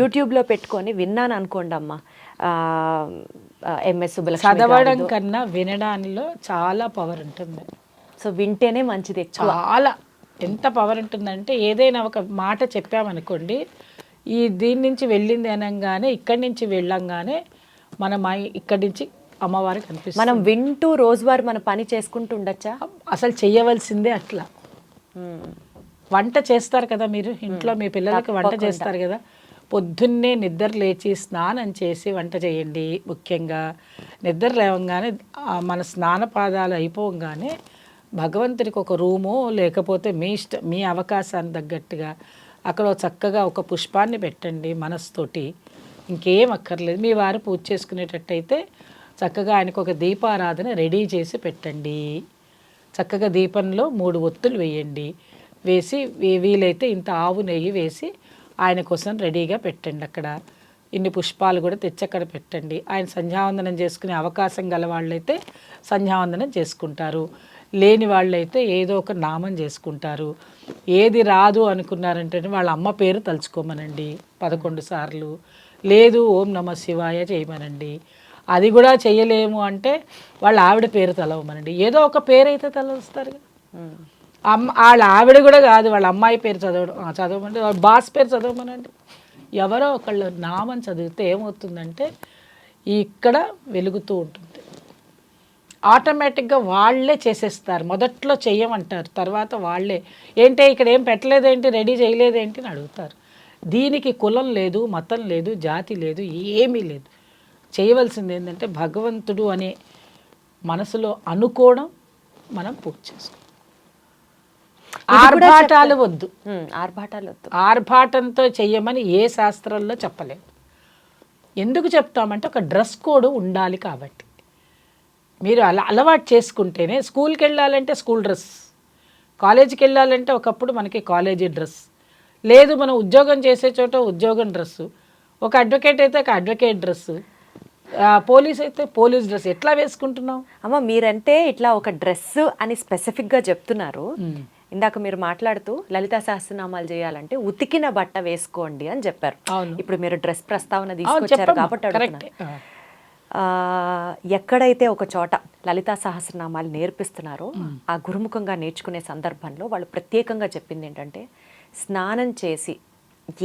యూట్యూబ్లో పెట్టుకొని విన్నాను అనుకోండి అమ్మ, ఎంఎస్ సుబ్బలక్ష్మి చదవడం కన్నా వినడానిలో చాలా పవర్ ఉంటుంది. సో వింటేనే మంచిది. చాలా ఎంత పవర్ ఉంటుందంటే ఏదైనా ఒక మాట చెప్పామనుకోండి, దీని నుంచి వెళ్ళింది అనగానే ఇక్కడి నుంచి వెళ్ళంగానే మనం ఇక్కడి నుంచి అమ్మవారికి కనిపిస్తుంది. మనం వింటూ రోజువారీ మన పని చేసుకుంటూ ఉండొచ్చా? అసలు చెయ్యవలసిందే అట్లా. వంట చేస్తారు కదా మీరు ఇంట్లో, మీ పిల్లలకి వంట చేస్తారు కదా, పొద్దున్నే నిద్ర లేచి స్నానం చేసి వంట చేయండి. ముఖ్యంగా నిద్ర లేవగానే మన స్నానపాదాలు అయిపోగానే భగవంతుడికి ఒక రూమో లేకపోతే మీ అవకాశాన్ని తగ్గట్టుగా అక్కడ చక్కగా ఒక పుష్పాన్ని పెట్టండి మనసుతోటి, ఇంకేం అక్కర్లేదు. మీ వారు పూజ చేసుకునేటట్టయితే చక్కగా ఆయనకు ఒక దీపారాధన రెడీ చేసి పెట్టండి. చక్కగా దీపంలో 3 ఒత్తులు వేయండి. వేసి వీలైతే ఇంత ఆవు నెయ్యి వేసి ఆయన కోసం రెడీగా పెట్టండి. అక్కడ ఇన్ని పుష్పాలు కూడా తెచ్చి అక్కడ పెట్టండి. ఆయన సంధ్యావందనం చేసుకునే అవకాశం గల వాళ్ళైతే సంధ్యావందనం చేసుకుంటారు, లేని వాళ్ళైతే ఏదో ఒక నామం చేసుకుంటారు. ఏది రాదు అనుకున్నారంటే వాళ్ళ అమ్మ పేరు తలుచుకోమనండి 11 సార్లు, లేదు ఓం నమ శివాయ చేయమనండి. అది కూడా చెయ్యలేము అంటే వాళ్ళ ఆవిడ పేరు తలవమనండి. ఏదో ఒక పేరు అయితే తలవస్తారు కదా. వాళ్ళ ఆవిడ కూడా కాదు, వాళ్ళ అమ్మాయి పేరు చదవమంటే వాళ్ళ బాస్ పేరు చదవమనండి. ఎవరో ఒకళ్ళు నామం చదివితే ఏమవుతుందంటే ఇక్కడ వెలుగుతూ ఉంటుంది. ఆటోమేటిక్గా వాళ్ళే చేసేస్తారు. మొదట్లో చెయ్యమంటారు, తర్వాత వాళ్ళే ఏంటి ఇక్కడ ఏం పెట్టలేదేంటి, రెడీ చేయలేదేంటి అని అడుగుతారు. దీనికి కులం లేదు, మతం లేదు, జాతి లేదు, ఏమీ లేదు. చేయవలసింది ఏంటంటే భగవంతుడు అనే మనసులో అనుకోవడం, మనం పూజ చేసుకోవడం. ఆర్భాటాలు వద్దు, ఆర్భాటంతో చెయ్యమని ఏ శాస్త్రంలో చెప్పలేదు. ఎందుకు చెప్తామంటే ఒక డ్రెస్ కోడ్ ఉండాలి కాబట్టి. మీరు అలవాటు చేసుకుంటేనే, స్కూల్కి వెళ్ళాలంటే స్కూల్ డ్రెస్, కాలేజీకి వెళ్ళాలంటే ఒకప్పుడు మనకి కాలేజీ డ్రెస్, లేదు మనం ఉద్యోగం చేసే చోట ఉద్యోగం డ్రెస్సు, ఒక అడ్వకేట్ అయితే ఒక అడ్వకేట్ డ్రెస్సు, పోలీస్ అయితే పోలీస్ డ్రెస్, ఎట్లా వేసుకుంటున్నాం? అమ్మ మీరంటే ఇట్లా ఒక డ్రెస్ అని స్పెసిఫిక్గా చెప్తున్నారు. ఇందాక మీరు మాట్లాడుతూ లలితా సహస్రనామాలు చేయాలంటే ఉతికిన బట్ట వేసుకోండి అని చెప్పారు. ఇప్పుడు మీరు డ్రెస్ ప్రస్తావన తీసుకొచ్చారు కాబట్టి అడుగుతున్నా. ఎక్కడైతే ఒక చోట లలితా సహస్రనామాలు నేర్పిస్తున్నారో ఆ గురుముఖంగా నేర్చుకునే సందర్భంలో వాళ్ళు ప్రత్యేకంగా చెప్పింది ఏంటంటే స్నానం చేసి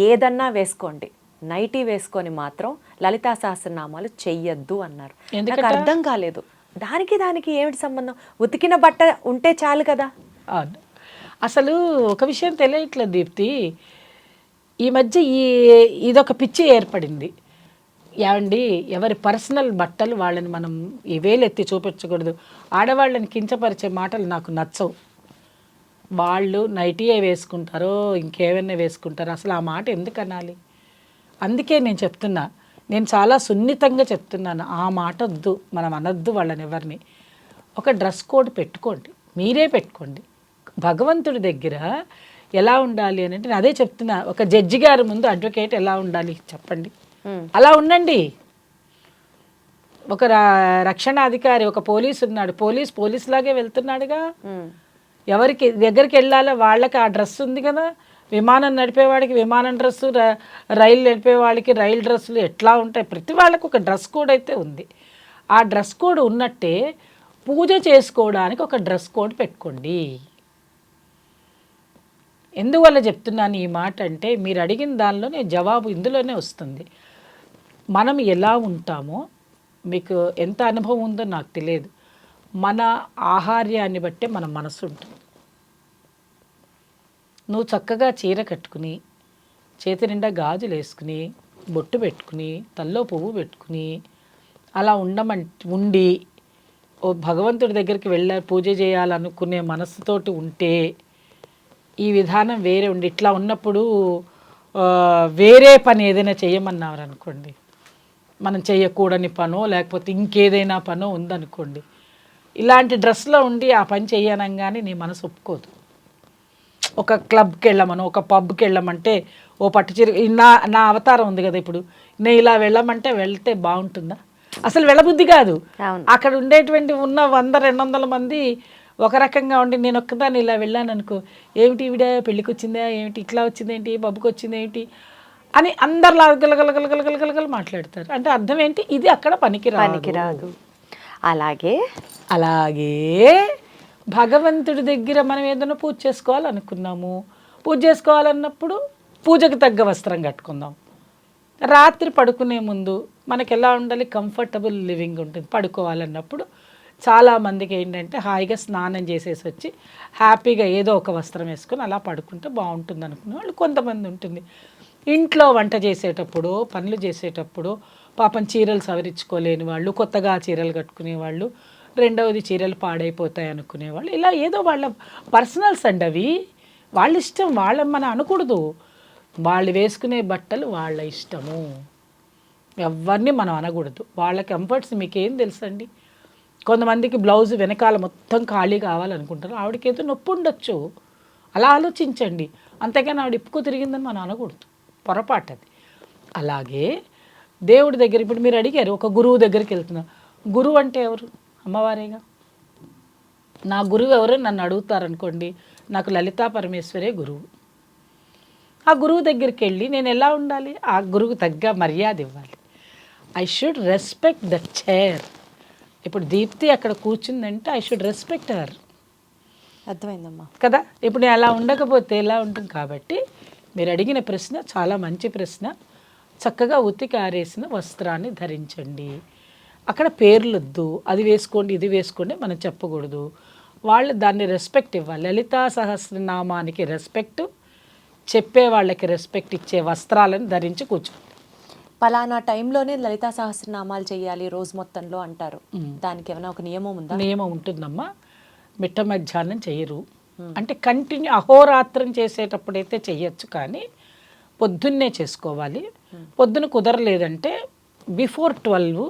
ఏదన్నా వేసుకోండి, నైటీ వేసుకొని మాత్రం లలితా సహస్రనామాలు చెయ్యొద్దు అన్నారు. నాకు అర్థం కాలేదు, దానికి ఏమిటి సంబంధం? ఉతికిన బట్ట ఉంటే చాలు కదా. అసలు ఒక విషయం తెలియట్లేదు దీప్తి, ఈ మధ్య ఇదొక పిచ్చి ఏర్పడింది. ఏమండి, ఎవరి పర్సనల్ బట్టలు వాళ్ళని మనం ఈ వేలెత్తి చూపించకూడదు. ఆడవాళ్ళని కించపరిచే మాటలు నాకు నచ్చవు. వాళ్ళు నైటీయే వేసుకుంటారో ఇంకేమైనా వేసుకుంటారో, అసలు ఆ మాట ఎందుకు అనాలి? అందుకే నేను చెప్తున్నా, నేను చాలా సున్నితంగా చెప్తున్నాను, ఆ మాట వద్దు, మనం అనొద్దు వాళ్ళని ఎవరిని. ఒక డ్రెస్ కోడ్ పెట్టుకోండి, మీరే పెట్టుకోండి. భగవంతుడి దగ్గర ఎలా ఉండాలి అని అంటే నేను అదే చెప్తున్నా. ఒక జడ్జి గారి ముందు అడ్వకేట్ ఎలా ఉండాలి చెప్పండి, అలా ఉండండి. ఒక రక్షణాధికారి, ఒక పోలీసు ఉన్నాడు, పోలీస్ లాగే వెళ్తున్నాడుగా. ఎవరికి దగ్గరికి వెళ్ళాలో వాళ్ళకి ఆ డ్రెస్ ఉంది కదా. విమానం నడిపేవాడికి విమానం డ్రెస్సు, రైలు నడిపేవాడికి రైలు డ్రెస్సులు ఎట్లా ఉంటాయి, ప్రతి వాళ్ళకి ఒక డ్రెస్ కోడ్ అయితే ఉంది. ఆ డ్రెస్ కోడ్ ఉన్నట్టే పూజ చేసుకోవడానికి ఒక డ్రెస్ కోడ్ పెట్టుకోండి. ఎందువల్ల చెప్తున్నాను ఈ మాట అంటే, మీరు అడిగిన దానిలోనే జవాబు ఇందులోనే వస్తుంది. మనం ఎలా ఉంటామో, మీకు ఎంత అనుభవం ఉందో నాకు తెలియదు, మన ఆహార్యాన్ని బట్టే మన మనసు ఉంటుంది. నువ్వు చక్కగా చీర కట్టుకుని, చేతి నిండా గాజులు వేసుకుని, బొట్టు పెట్టుకుని, తల్లో పువ్వు పెట్టుకుని అలా ఉండి ఓ భగవంతుడి దగ్గరికి పూజ చేయాలనుకునే మనసుతోటి ఉంటే ఈ విధానం వేరే ఉండి, ఇట్లా ఉన్నప్పుడు వేరే పని ఏదైనా చేయమన్నారు అనుకోండి, మనం చేయకూడని పనో లేకపోతే ఇంకేదైనా పనో ఉందనుకోండి, ఇలాంటి డ్రెస్లో ఉండి ఆ పని చేయనంగానే నీ మనసు ఒప్పుకోదు. ఒక క్లబ్కి వెళ్ళమను, ఒక పబ్కి వెళ్ళమంటే ఓ పట్టు చీర, నా అవతారం ఉంది కదా ఇప్పుడు, నేను ఇలా వెళ్ళమంటే వెళ్తే బాగుంటుందా? అసలు వెళ్ళబుద్ధి కాదు. అక్కడ ఉండేటువంటి ఉన్న 100-200 మంది ఒక రకంగా ఉండి నేను ఒక్కదాన్ని ఇలా వెళ్ళాను అనుకో, ఏమిటి ఈవిడ పెళ్ళికి వచ్చిందా ఏమిటి, ఇట్లా వచ్చిందేంటి, పబ్కి వచ్చింది ఏమిటి అని అందరిలా గలగలగలగలగలగల మాట్లాడతారు. అంటే అర్థం ఏంటి, ఇది అక్కడ పనికిరాదు. అలాగే భగవంతుడి దగ్గర మనం ఏదైనా పూజ చేసుకోవాలనుకున్నాము, పూజ చేసుకోవాలన్నప్పుడు పూజకి తగ్గ వస్త్రం కట్టుకుందాం. రాత్రి పడుకునే ముందు మనకి ఎలా ఉండాలి, కంఫర్టబుల్ లివింగ్ ఉంటుంది. పడుకోవాలన్నప్పుడు చాలామందికి ఏంటంటే హాయిగా స్నానం చేసేసి వచ్చి హ్యాపీగా ఏదో ఒక వస్త్రం వేసుకొని అలా పడుకుంటే బాగుంటుంది అనుకునే వాళ్ళు కొంతమంది ఉంటుంది. ఇంట్లో వంట చేసేటప్పుడు, పనులు చేసేటప్పుడు పాపం చీరలు సవరించుకోలేని వాళ్ళు, కొత్తగా చీరలు కట్టుకునే వాళ్ళు, రెండవది చీరలు పాడైపోతాయి అనుకునేవాళ్ళు, ఇలా ఏదో వాళ్ళ పర్సనల్స్ అండి అవి, వాళ్ళ ఇష్టం, వాళ్ళని మనం అనకూడదు. వాళ్ళు వేసుకునే బట్టలు వాళ్ళ ఇష్టము, ఎవరిని మనం అనకూడదు. వాళ్ళ కంఫర్ట్స్ మీకేం తెలుసండి. కొంతమందికి బ్లౌజ్ వెనకాల మొత్తం ఖాళీ కావాలనుకుంటారు, ఆవిడకి ఏదో నొప్పి ఉండొచ్చు, అలా ఆలోచించండి. అంతేగాని ఆవిడ ఇప్పుకో తిరిగిందని మనం అనకూడదు, పొరపాటు అది. అలాగే దేవుడి దగ్గర ఇప్పుడు మీరు అడిగారు, ఒక గురువు దగ్గరికి వెళ్తున్నా, గురువు అంటే ఎవరు? అమ్మవారేగా. నా గురువు ఎవరు నన్ను అడుగుతారనుకోండి, నాకు లలితా పరమేశ్వరే గురువు. ఆ గురువు దగ్గరికి వెళ్ళి నేను ఎలా ఉండాలి, ఆ గురువుకు తగ్గ మర్యాద ఇవ్వాలి. I should respect the chair. ఇప్పుడు దీప్తి అక్కడ కూర్చుందంటే ఐ షుడ్ రెస్పెక్ట్ హర్. అర్థమైందమ్మా కదా. ఇప్పుడు నేను అలా ఉండకపోతే ఎలా ఉంటుంది. కాబట్టి మీరు అడిగిన ప్రశ్న చాలా మంచి ప్రశ్న. చక్కగా ఉతికి ఆరేసిన వస్త్రాన్ని ధరించండి. అక్కడ పేర్లొద్దు, అది వేసుకోండి ఇది వేసుకోండి మనం చెప్పకూడదు. వాళ్ళు దాన్ని రెస్పెక్ట్ ఇవ్వాలి. లలితా సహస్రనామానికి రెస్పెక్ట్, చెప్పే వాళ్ళకి రెస్పెక్ట్ ఇచ్చే వస్త్రాలను ధరించి కూర్చోండి. పలానా టైంలోనే లలితా సహస్రనామాలు చేయాలి రోజు మొత్తంలో అంటారు, దానికి ఏమైనా ఒక నియమం ఉందా? నియమం ఉంటుందమ్మా. మిట్ట మధ్యాహ్నం చెయ్యరు, అంటే కంటిన్యూ అహోరాత్రం చేసేటప్పుడైతే చెయ్యొచ్చు, కానీ పొద్దున్నే చేసుకోవాలి. పొద్దున కుదరలేదంటే బిఫోర్ 12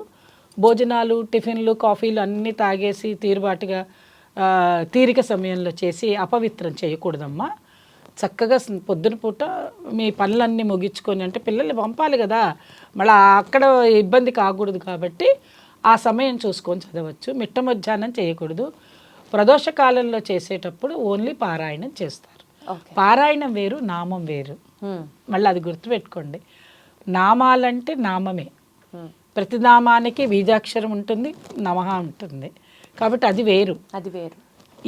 భోజనాలు, టిఫిన్లు, కాఫీలు అన్నీ తాగేసి తీరుబాటుగా తీరిక సమయంలో చేసి అపవిత్రం చేయకూడదమ్మా. చక్కగా పొద్దున పూట మీ పనులన్నీ ముగించుకొని, అంటే పిల్లల్ని పంపాలి కదా, మళ్ళీ అక్కడ ఇబ్బంది కాకూడదు కాబట్టి ఆ సమయం చూసుకొని చదవచ్చు. మిట్ట మధ్యాహ్నం చేయకూడదు. ప్రదోష కాలంలో చేసేటప్పుడు ఓన్లీ పారాయణం చేస్తారు. పారాయణం వేరు, నామం వేరు. మళ్ళీ అది గుర్తుపెట్టుకోండి. నామాలంటే నామమే, ప్రతి నామానికి బీజాక్షరం ఉంటుంది, నమః ఉంటుంది, కాబట్టి అది వేరు.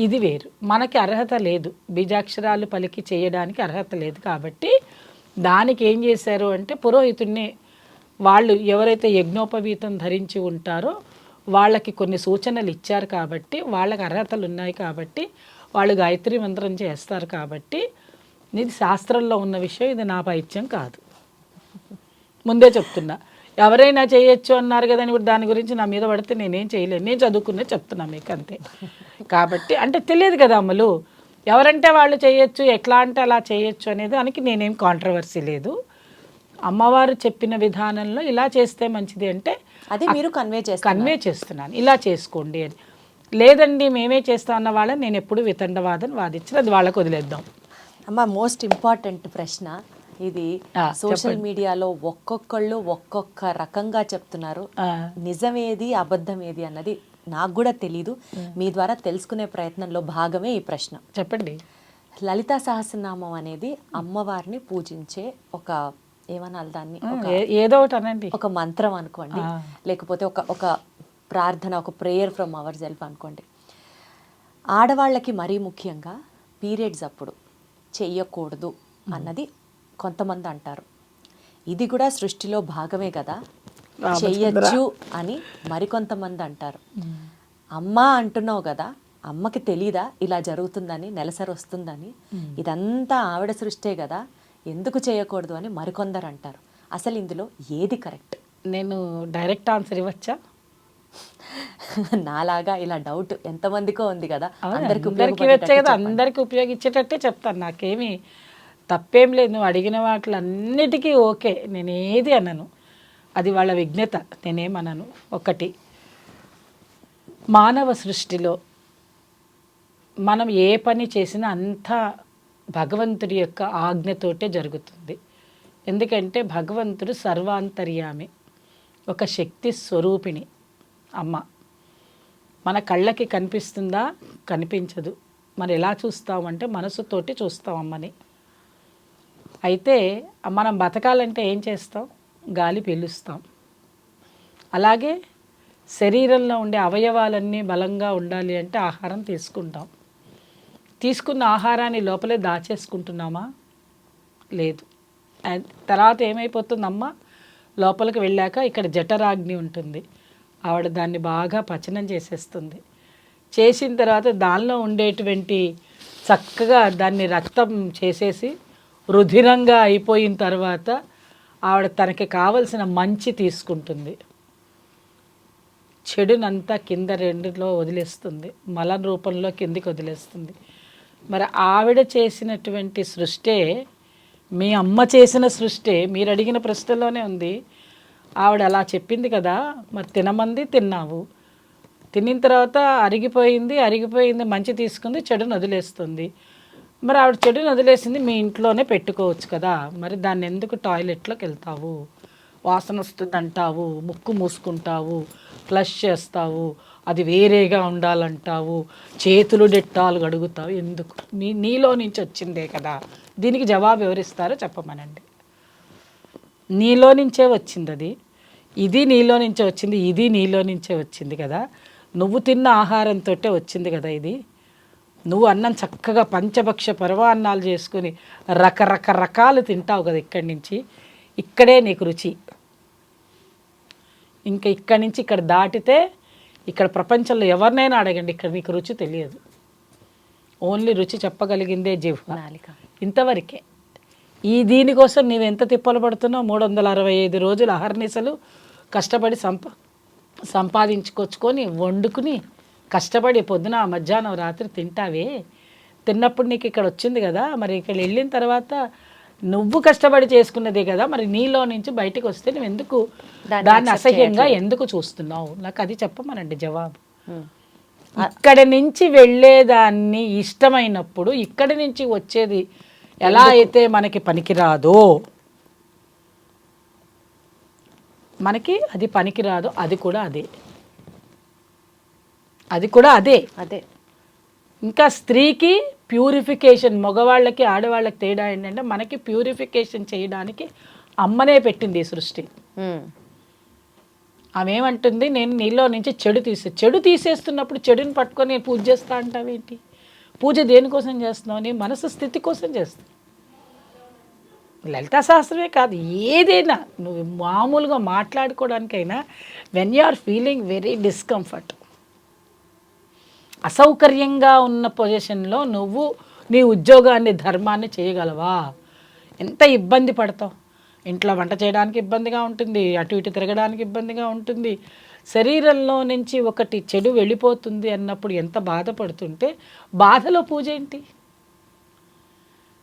ఇది వేరు. మనకి అర్హత లేదు, బీజాక్షరాలు పలికి చేయడానికి అర్హత లేదు. కాబట్టి దానికి ఏం చేశారు అంటే పురోహితుడిని, వాళ్ళు ఎవరైతే యజ్ఞోపవీతం ధరించి ఉంటారో వాళ్ళకి కొన్ని సూచనలు ఇచ్చారు కాబట్టి, వాళ్ళకి అర్హతలు ఉన్నాయి కాబట్టి వాళ్ళు గాయత్రి మంత్రం చేస్తారు. కాబట్టి ఇది శాస్త్రంలో ఉన్న విషయం, ఇది నా పైత్యం కాదు, ముందే చెప్తున్నా. ఎవరైనా చేయొచ్చు అన్నారు కదా అని ఇప్పుడు దాని గురించి నా మీద పడితే నేనేం చేయలేను. నేను చదువుకునే చెప్తున్నా మీకు అంతే. కాబట్టి అంటే తెలియదు కదా అమ్మలు, ఎవరంటే వాళ్ళు చేయొచ్చు, ఎట్లా అంటే అలా చేయొచ్చు అనేది దానికి నేనేం కాంట్రవర్సీ లేదు. అమ్మవారు చెప్పిన విధానంలో ఇలా చేస్తే మంచిది అంటే అది మీరు కన్వే చేస్తున్నాను, ఇలా చేసుకోండి అని. లేదండి మేమే చేస్తాం అన్న వాళ్ళని నేను ఎప్పుడు వితండవాదం వాదించిన, అది వాళ్ళకు వదిలేద్దాం. అమ్మ, మోస్ట్ ఇంపార్టెంట్ ప్రశ్న ఇది. సోషల్ మీడియాలో ఒక్కొక్కళ్ళు ఒక్కొక్క రకంగా చెప్తున్నారు. నిజమేది అబద్ధం ఏది అన్నది నాకు కూడా తెలీదు. మీ ద్వారా తెలుసుకునే ప్రయత్నంలో భాగమే ఈ ప్రశ్న. చెప్పండి. లలితా సహస్రనామం అనేది అమ్మవారిని పూజించే ఒక, ఏమనాలి దాన్ని, ఏదో ఒకటి అనండి, ఒక మంత్రం అనుకోండి, లేకపోతే ఒక ప్రార్థన, ఒక ప్రేయర్ ఫ్రమ్ అవర్ సెల్ఫ్ అనుకోండి. ఆడవాళ్ళకి మరీ ముఖ్యంగా పీరియడ్స్ అప్పుడు చెయ్యకూడదు అన్నది కొంతమంది అంటారు. ఇది కూడా సృష్టిలో భాగమే కదా, చెయ్యొచ్చు అని మరికొంతమంది అంటారు. అమ్మ అంటున్నావు కదా, అమ్మకి తెలీదా ఇలా జరుగుతుందని, నెలసరి వస్తుందని? ఇదంతా ఆవిడ సృష్టే కదా, ఎందుకు చేయకూడదు అని మరికొందరు అంటారు. అసలు ఇందులో ఏది కరెక్ట్? నేను డైరెక్ట్ ఆన్సర్ ఇవ్వచ్చా? నాలాగా ఇలా డౌట్ ఎంతమందికో ఉంది కదా, అందరికి ఉపయోగించేటట్టే చెప్తాను. నాకేమి తప్పేం లేదు, నువ్వు అడిగిన వాటిలన్నిటికీ ఓకే, నేనేది అనను, అది వాళ్ళ విజ్ఞత, నేనేమనను. ఒకటి, మానవ సృష్టిలో మనం ఏ పని చేసినా అంతా భగవంతుడి యొక్క ఆజ్ఞతోటే జరుగుతుంది. ఎందుకంటే భగవంతుడు సర్వాంతర్యామి, ఒక శక్తి స్వరూపిణి అమ్మ. మన కళ్ళకి కనిపిస్తుందా? కనిపించదు. మరి ఎలా చూస్తామంటే మనసుతోటి చూస్తాం అమ్మని. అయితే మనం బతకాలంటే ఏం చేస్తాం? గాలి పీలుస్తాం. అలాగే శరీరంలో ఉండే అవయవాలన్నీ బలంగా ఉండాలి అంటే ఆహారం తీసుకుంటాం. తీసుకున్న ఆహారాన్ని లోపలే దాచేసుకుంటున్నామా? లేదు. తర్వాత ఏమైపోతుందమ్మా, లోపలికి వెళ్ళాక ఇక్కడ జఠరాగ్ని ఉంటుంది, ఆవిడ దాన్ని బాగా పచనం చేసేస్తుంది. చేసిన తర్వాత దానిలో ఉండేటువంటి చక్కగా దాన్ని రక్తం చేసేసి రుధిరంగా అయిపోయిన తర్వాత ఆవిడ తనకి కావలసిన మంచి తీసుకుంటుంది, చెడునంతా కింద రెండులో వదిలేస్తుంది, మలం రూపంలో కిందికి వదిలేస్తుంది. మరి ఆవిడ చేసినటువంటి సృష్టే, మీ అమ్మ చేసిన సృష్టే మీరు అడిగిన ప్రశ్నలోనే ఉంది. ఆవిడ అలా చెప్పింది కదా, మరి తినమంది తిన్నావు, తినిన తర్వాత అరిగిపోయింది మంచి తీసుకుంది, చెడును వదిలేస్తుంది. మరి ఆవిడ చెడును వదిలేసింది, మీ ఇంట్లోనే పెట్టుకోవచ్చు కదా, మరి దాన్ని ఎందుకు టాయిలెట్లోకి వెళ్తావు, వాసన వస్తుంది అంటావు, ముక్కు మూసుకుంటావు, ఫ్లష్ చేస్తావు, అది వేరేగా ఉండాలంటావు, చేతులు డెట్టాలు గడుగుతావు, ఎందుకు? నీలో నుంచి వచ్చిందే కదా. దీనికి జవాబు ఎవరిస్తారో చెప్పమనండి. నీలో నుంచే వచ్చింది అది, ఇది నీలో నుంచే వచ్చింది, ఇది నీలో నుంచే వచ్చింది కదా. నువ్వు తిన్న ఆహారంతో వచ్చింది కదా ఇది. నువ్వు అన్నం చక్కగా పంచభక్ష పరమాన్నాలు చేసుకుని రకరకాలు తింటావు కదా, ఇక్కడి నుంచి ఇక్కడే నీకు రుచి. ఇంకా ఇక్కడి నుంచి ఇక్కడ దాటితే ఇక్కడ ప్రపంచంలో ఎవరినైనా అడగండి, ఇక్కడ నీకు రుచి తెలియదు. ఓన్లీ రుచి చెప్పగలిగిందే జిహ్వ, ఇంతవరకే. దీనికోసం నీవు ఎంత తిప్పలు పడుతున్నావు? 365 రోజులు అహర్నిశలు కష్టపడి సంపాదించుకొచ్చుకొని వండుకుని కష్టపడి పొద్దున మధ్యాహ్నం రాత్రి తింటావే. తిన్నప్పుడు నీకు ఇక్కడ వచ్చింది కదా, మరి ఇక్కడ వెళ్ళిన తర్వాత నువ్వు కష్టపడి చేసుకున్నదే కదా, మరి నీలో నుంచి బయటకు వస్తే నువ్వు ఎందుకు దాన్ని అసహ్యంగా ఎందుకు చూస్తున్నావు? నాకు అది చెప్పమనండి జవాబు. ఇక్కడ నుంచి వెళ్ళేదాన్ని ఇష్టమైనప్పుడు ఇక్కడి నుంచి వచ్చేది ఎలా అయితే మనకి పనికిరాదో, మనకి అది పనికిరాదో అది కూడా అదే, అది కూడా అదే. అదే ఇంకా స్త్రీకి ప్యూరిఫికేషన్, మగవాళ్ళకి ఆడవాళ్ళకి తేడా ఏంటంటే మనకి ప్యూరిఫికేషన్ చేయడానికి అమ్మనే పెట్టింది ఈ సృష్టి. ఆమె ఏమంటుంది, నేను నీలో నుంచి చెడు తీసేస్తున్నప్పుడు చెడుని పట్టుకొని నేను పూజ చేస్తా అంటావేంటి? పూజ దేనికోసం చేస్తున్నావు? నీ మనసు స్థితి కోసం చేస్తావు. లలితా శాస్త్రమే కాదు, ఏదైనా నువ్వు మామూలుగా మాట్లాడుకోవడానికైనా when you are feeling very discomfort, అసౌకర్యంగా ఉన్న పొజిషన్లో నువ్వు నీ ఉద్యోగాన్ని ధర్మాన్ని చేయగలవా? ఎంత ఇబ్బంది పడతావు. ఇంట్లో వంట చేయడానికి ఇబ్బందిగా ఉంటుంది, అటు ఇటు తిరగడానికి ఇబ్బందిగా ఉంటుంది. శరీరంలో నుంచి ఒకటి చెడు వెళ్ళిపోతుంది అన్నప్పుడు ఎంత బాధపడుతుంటే, బాధలో పూజ ఏంటి?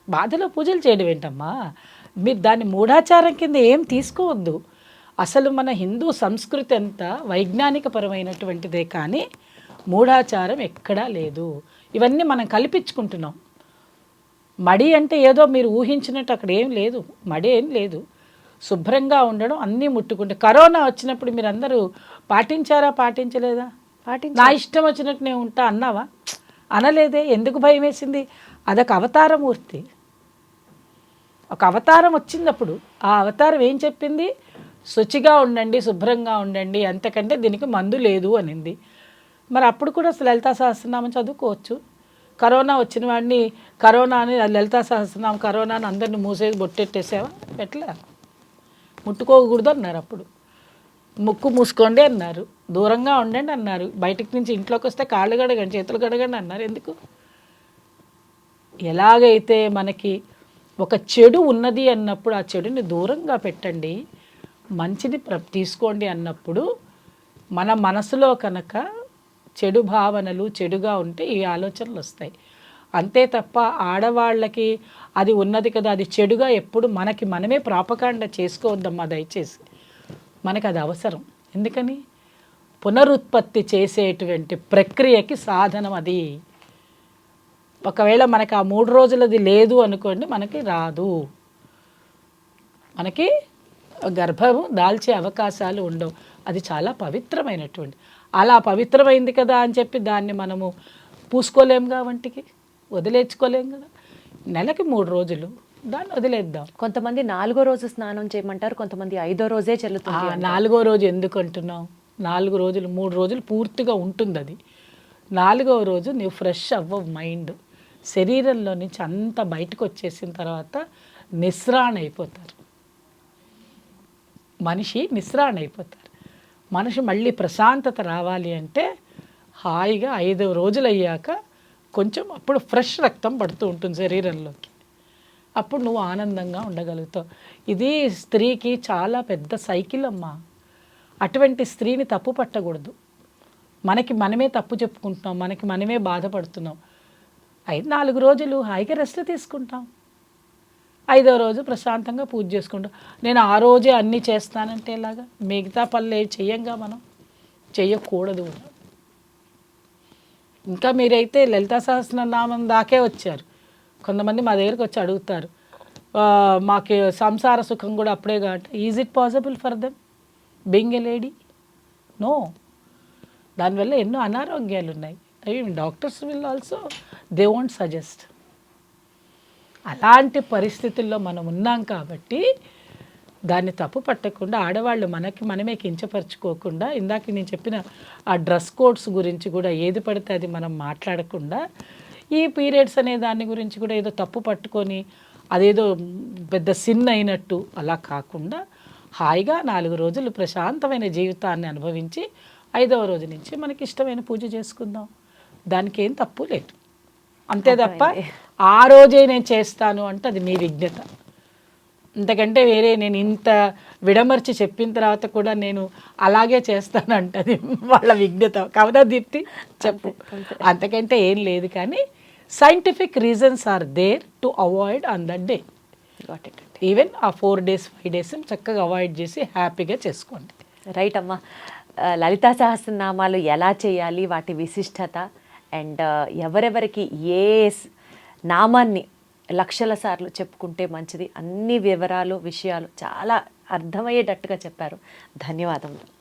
బాధలో పూజలు చేయడం ఏంటమ్మా? మీరు దాన్ని మూఢాచారం కింద ఏం తీసుకోవద్దు. అసలు మన హిందూ సంస్కృతి అంతా వైజ్ఞానికపరమైనటువంటిదే, కానీ మూఢాచారం ఎక్కడా లేదు. ఇవన్నీ మనం కల్పించుకుంటున్నాం. మడి అంటే ఏదో మీరు ఊహించినట్టు అక్కడ ఏం లేదు, మడి ఏం లేదు. శుభ్రంగా ఉండడం, అన్నీ ముట్టుకుంటే. కరోనా వచ్చినప్పుడు మీరు అందరూ పాటించారా, పాటించలేదా? నా ఇష్టం వచ్చినట్టు నేను ఉంటా అన్నావా? అనలేదే. ఎందుకు భయం వేసింది? అదొక అవతారమూర్తి, ఒక అవతారం వచ్చిందప్పుడు. ఆ అవతారం ఏం చెప్పింది? శుచిగా ఉండండి, శుభ్రంగా ఉండండి, అంతకంటే దీనికి మందు లేదు అనింది. మరి అప్పుడు కూడా లలితా సహస్రనామం చదువుకోవచ్చు. కరోనా వచ్చిన వాడిని కరోనా అని లలితా సహస్రనామం కరోనాని అందరిని మూసేసి బొట్టెట్టేసావా? ఎట్లా? ముట్టుకోకూడదు అన్నారు అప్పుడు. ముక్కు మూసుకోండి అన్నారు, దూరంగా ఉండండి అన్నారు, బయటికి నుంచి ఇంట్లోకి వస్తే కాళ్ళు కడగండి, చేతులు కడగండి అన్నారు. ఎందుకు? ఎలాగైతే మనకి ఒక చెడు ఉన్నది అన్నప్పుడు ఆ చెడుని దూరంగా పెట్టండి, మంచిది తీసుకోండి అన్నప్పుడు మన మనసులో కనుక చెడు భావనలు చెడుగా ఉంటే ఈ ఆలోచనలు వస్తాయి. అంతే తప్ప ఆడవాళ్ళకి అది ఉన్నది కదా, అది చెడుగా ఎప్పుడు మనకి మనమే ప్రాపకాండ చేసుకోవద్దమ్మా దయచేసి. మనకు అది అవసరం. ఎందుకని? పునరుత్పత్తి చేసేటువంటి ప్రక్రియకి సాధనం అది. ఒకవేళ మనకి ఆ 3 రోజులది లేదు అనుకోండి, మనకి రాదు, మనకి గర్భం దాల్చే అవకాశాలు ఉండవు. అది చాలా పవిత్రమైనటువంటి. అలా పవిత్రమైంది కదా అని చెప్పి దాన్ని మనము పూసుకోలేముగా, వంటికి వదిలేచుకోలేము కదా. నెలకి 3 రోజులు దాన్ని వదిలేద్దాం. కొంతమంది 4వ రోజు స్నానం చేయమంటారు, కొంతమంది 5వ రోజే చెల్లుతుంది. 4వ రోజు ఎందుకు అంటున్నావు? 4 రోజులు, 3 రోజులు పూర్తిగా ఉంటుంది అది. 4వ రోజు నువ్వు ఫ్రెష్ అవ్వవు. మైండ్ శరీరంలో నుంచి అంతా బయటకు వచ్చేసిన తర్వాత నిస్రాణ అయిపోతారు. మనిషి నిస్రాణ అయిపోతారు. మనిషి మళ్ళీ ప్రశాంతత రావాలి అంటే హాయిగా 5వ రోజులు అయ్యాక కొంచెం అప్పుడు ఫ్రెష్ రక్తం పడుతూ ఉంటుంది శరీరంలోకి. అప్పుడు నువ్వు ఆనందంగా ఉండగలుగుతావు. ఇది స్త్రీకి చాలా పెద్ద సైకిల్ అమ్మా. అటువంటి స్త్రీని తప్పు పట్టకూడదు. మనకి మనమే తప్పు చెప్పుకుంటున్నాం, మనకి మనమే బాధపడుతున్నాం. 4 రోజులు హాయిగా రెస్ట్ తీసుకుంటాం, 5వ రోజు ప్రశాంతంగా పూజ చేసుకుంటాం. నేను ఆ రోజే అన్నీ చేస్తానంటే ఎలాగా? మిగతా పనులు ఏవి చెయ్యంగా, మనం చెయ్యకూడదు. ఇంకా మీరైతే లలితా సహస్రనామం దాకే వచ్చారు. కొంతమంది మా దగ్గరికి వచ్చి అడుగుతారు, మాకు సంసార సుఖం కూడా అప్పుడే కాబట్టి. Is it possible for them being a lady? No. దానివల్ల ఎన్నో అనారోగ్యాలు ఉన్నాయి. అవి doctors will also they won't suggest. అలాంటి పరిస్థితుల్లో మనం ఉన్నాం కాబట్టి దాన్ని తప్పు పట్టకుండా ఆడవాళ్ళు మనకి మనమే కించపరచుకోకుండా, ఇందాక నేను చెప్పిన ఆ డ్రెస్ కోడ్స్ గురించి కూడా ఏది పడితే అది మనం మాట్లాడకుండా, ఈ పీరియడ్స్ అనే దాని గురించి కూడా ఏదో తప్పు పట్టుకొని అదేదో పెద్ద సిన్ అయినట్టు అలా కాకుండా హాయిగా 4 రోజులు ప్రశాంతమైన జీవితాన్ని అనుభవించి 5వ రోజు నుంచి మనకి ఇష్టమైన పూజ చేసుకుందాం. దానికి ఏం తప్పు లేదు. అంతే తప్ప ఆ రోజే నేను చేస్తాను అంటే అది మీ విజ్ఞత. ఇంతకంటే వేరే నేను ఇంత విడమర్చి చెప్పిన తర్వాత కూడా నేను అలాగే చేస్తానంటే అది వాళ్ళ విజ్ఞత. కవదా దీప్తి చెప్పు. అంతకంటే ఏం లేదు. కానీ scientific reasons are there to avoid on that day. Even ఆ 4 days 5 days చక్కగా అవాయిడ్ చేసి హ్యాపీగా చేసుకోండి. రైట్ అమ్మా. లలితా సహస్రనామాలు ఎలా చేయాలి, వాటి విశిష్టత, అండ్ ఎవరెవరికి ఏ నామాన్ని లక్షల సార్లు చెప్పుకుంటే మంచిది. అన్ని వివరాలు, విషయాలు చాలా అర్థమయ్యేటట్టుగా చెప్పారు. ధన్యవాదములు.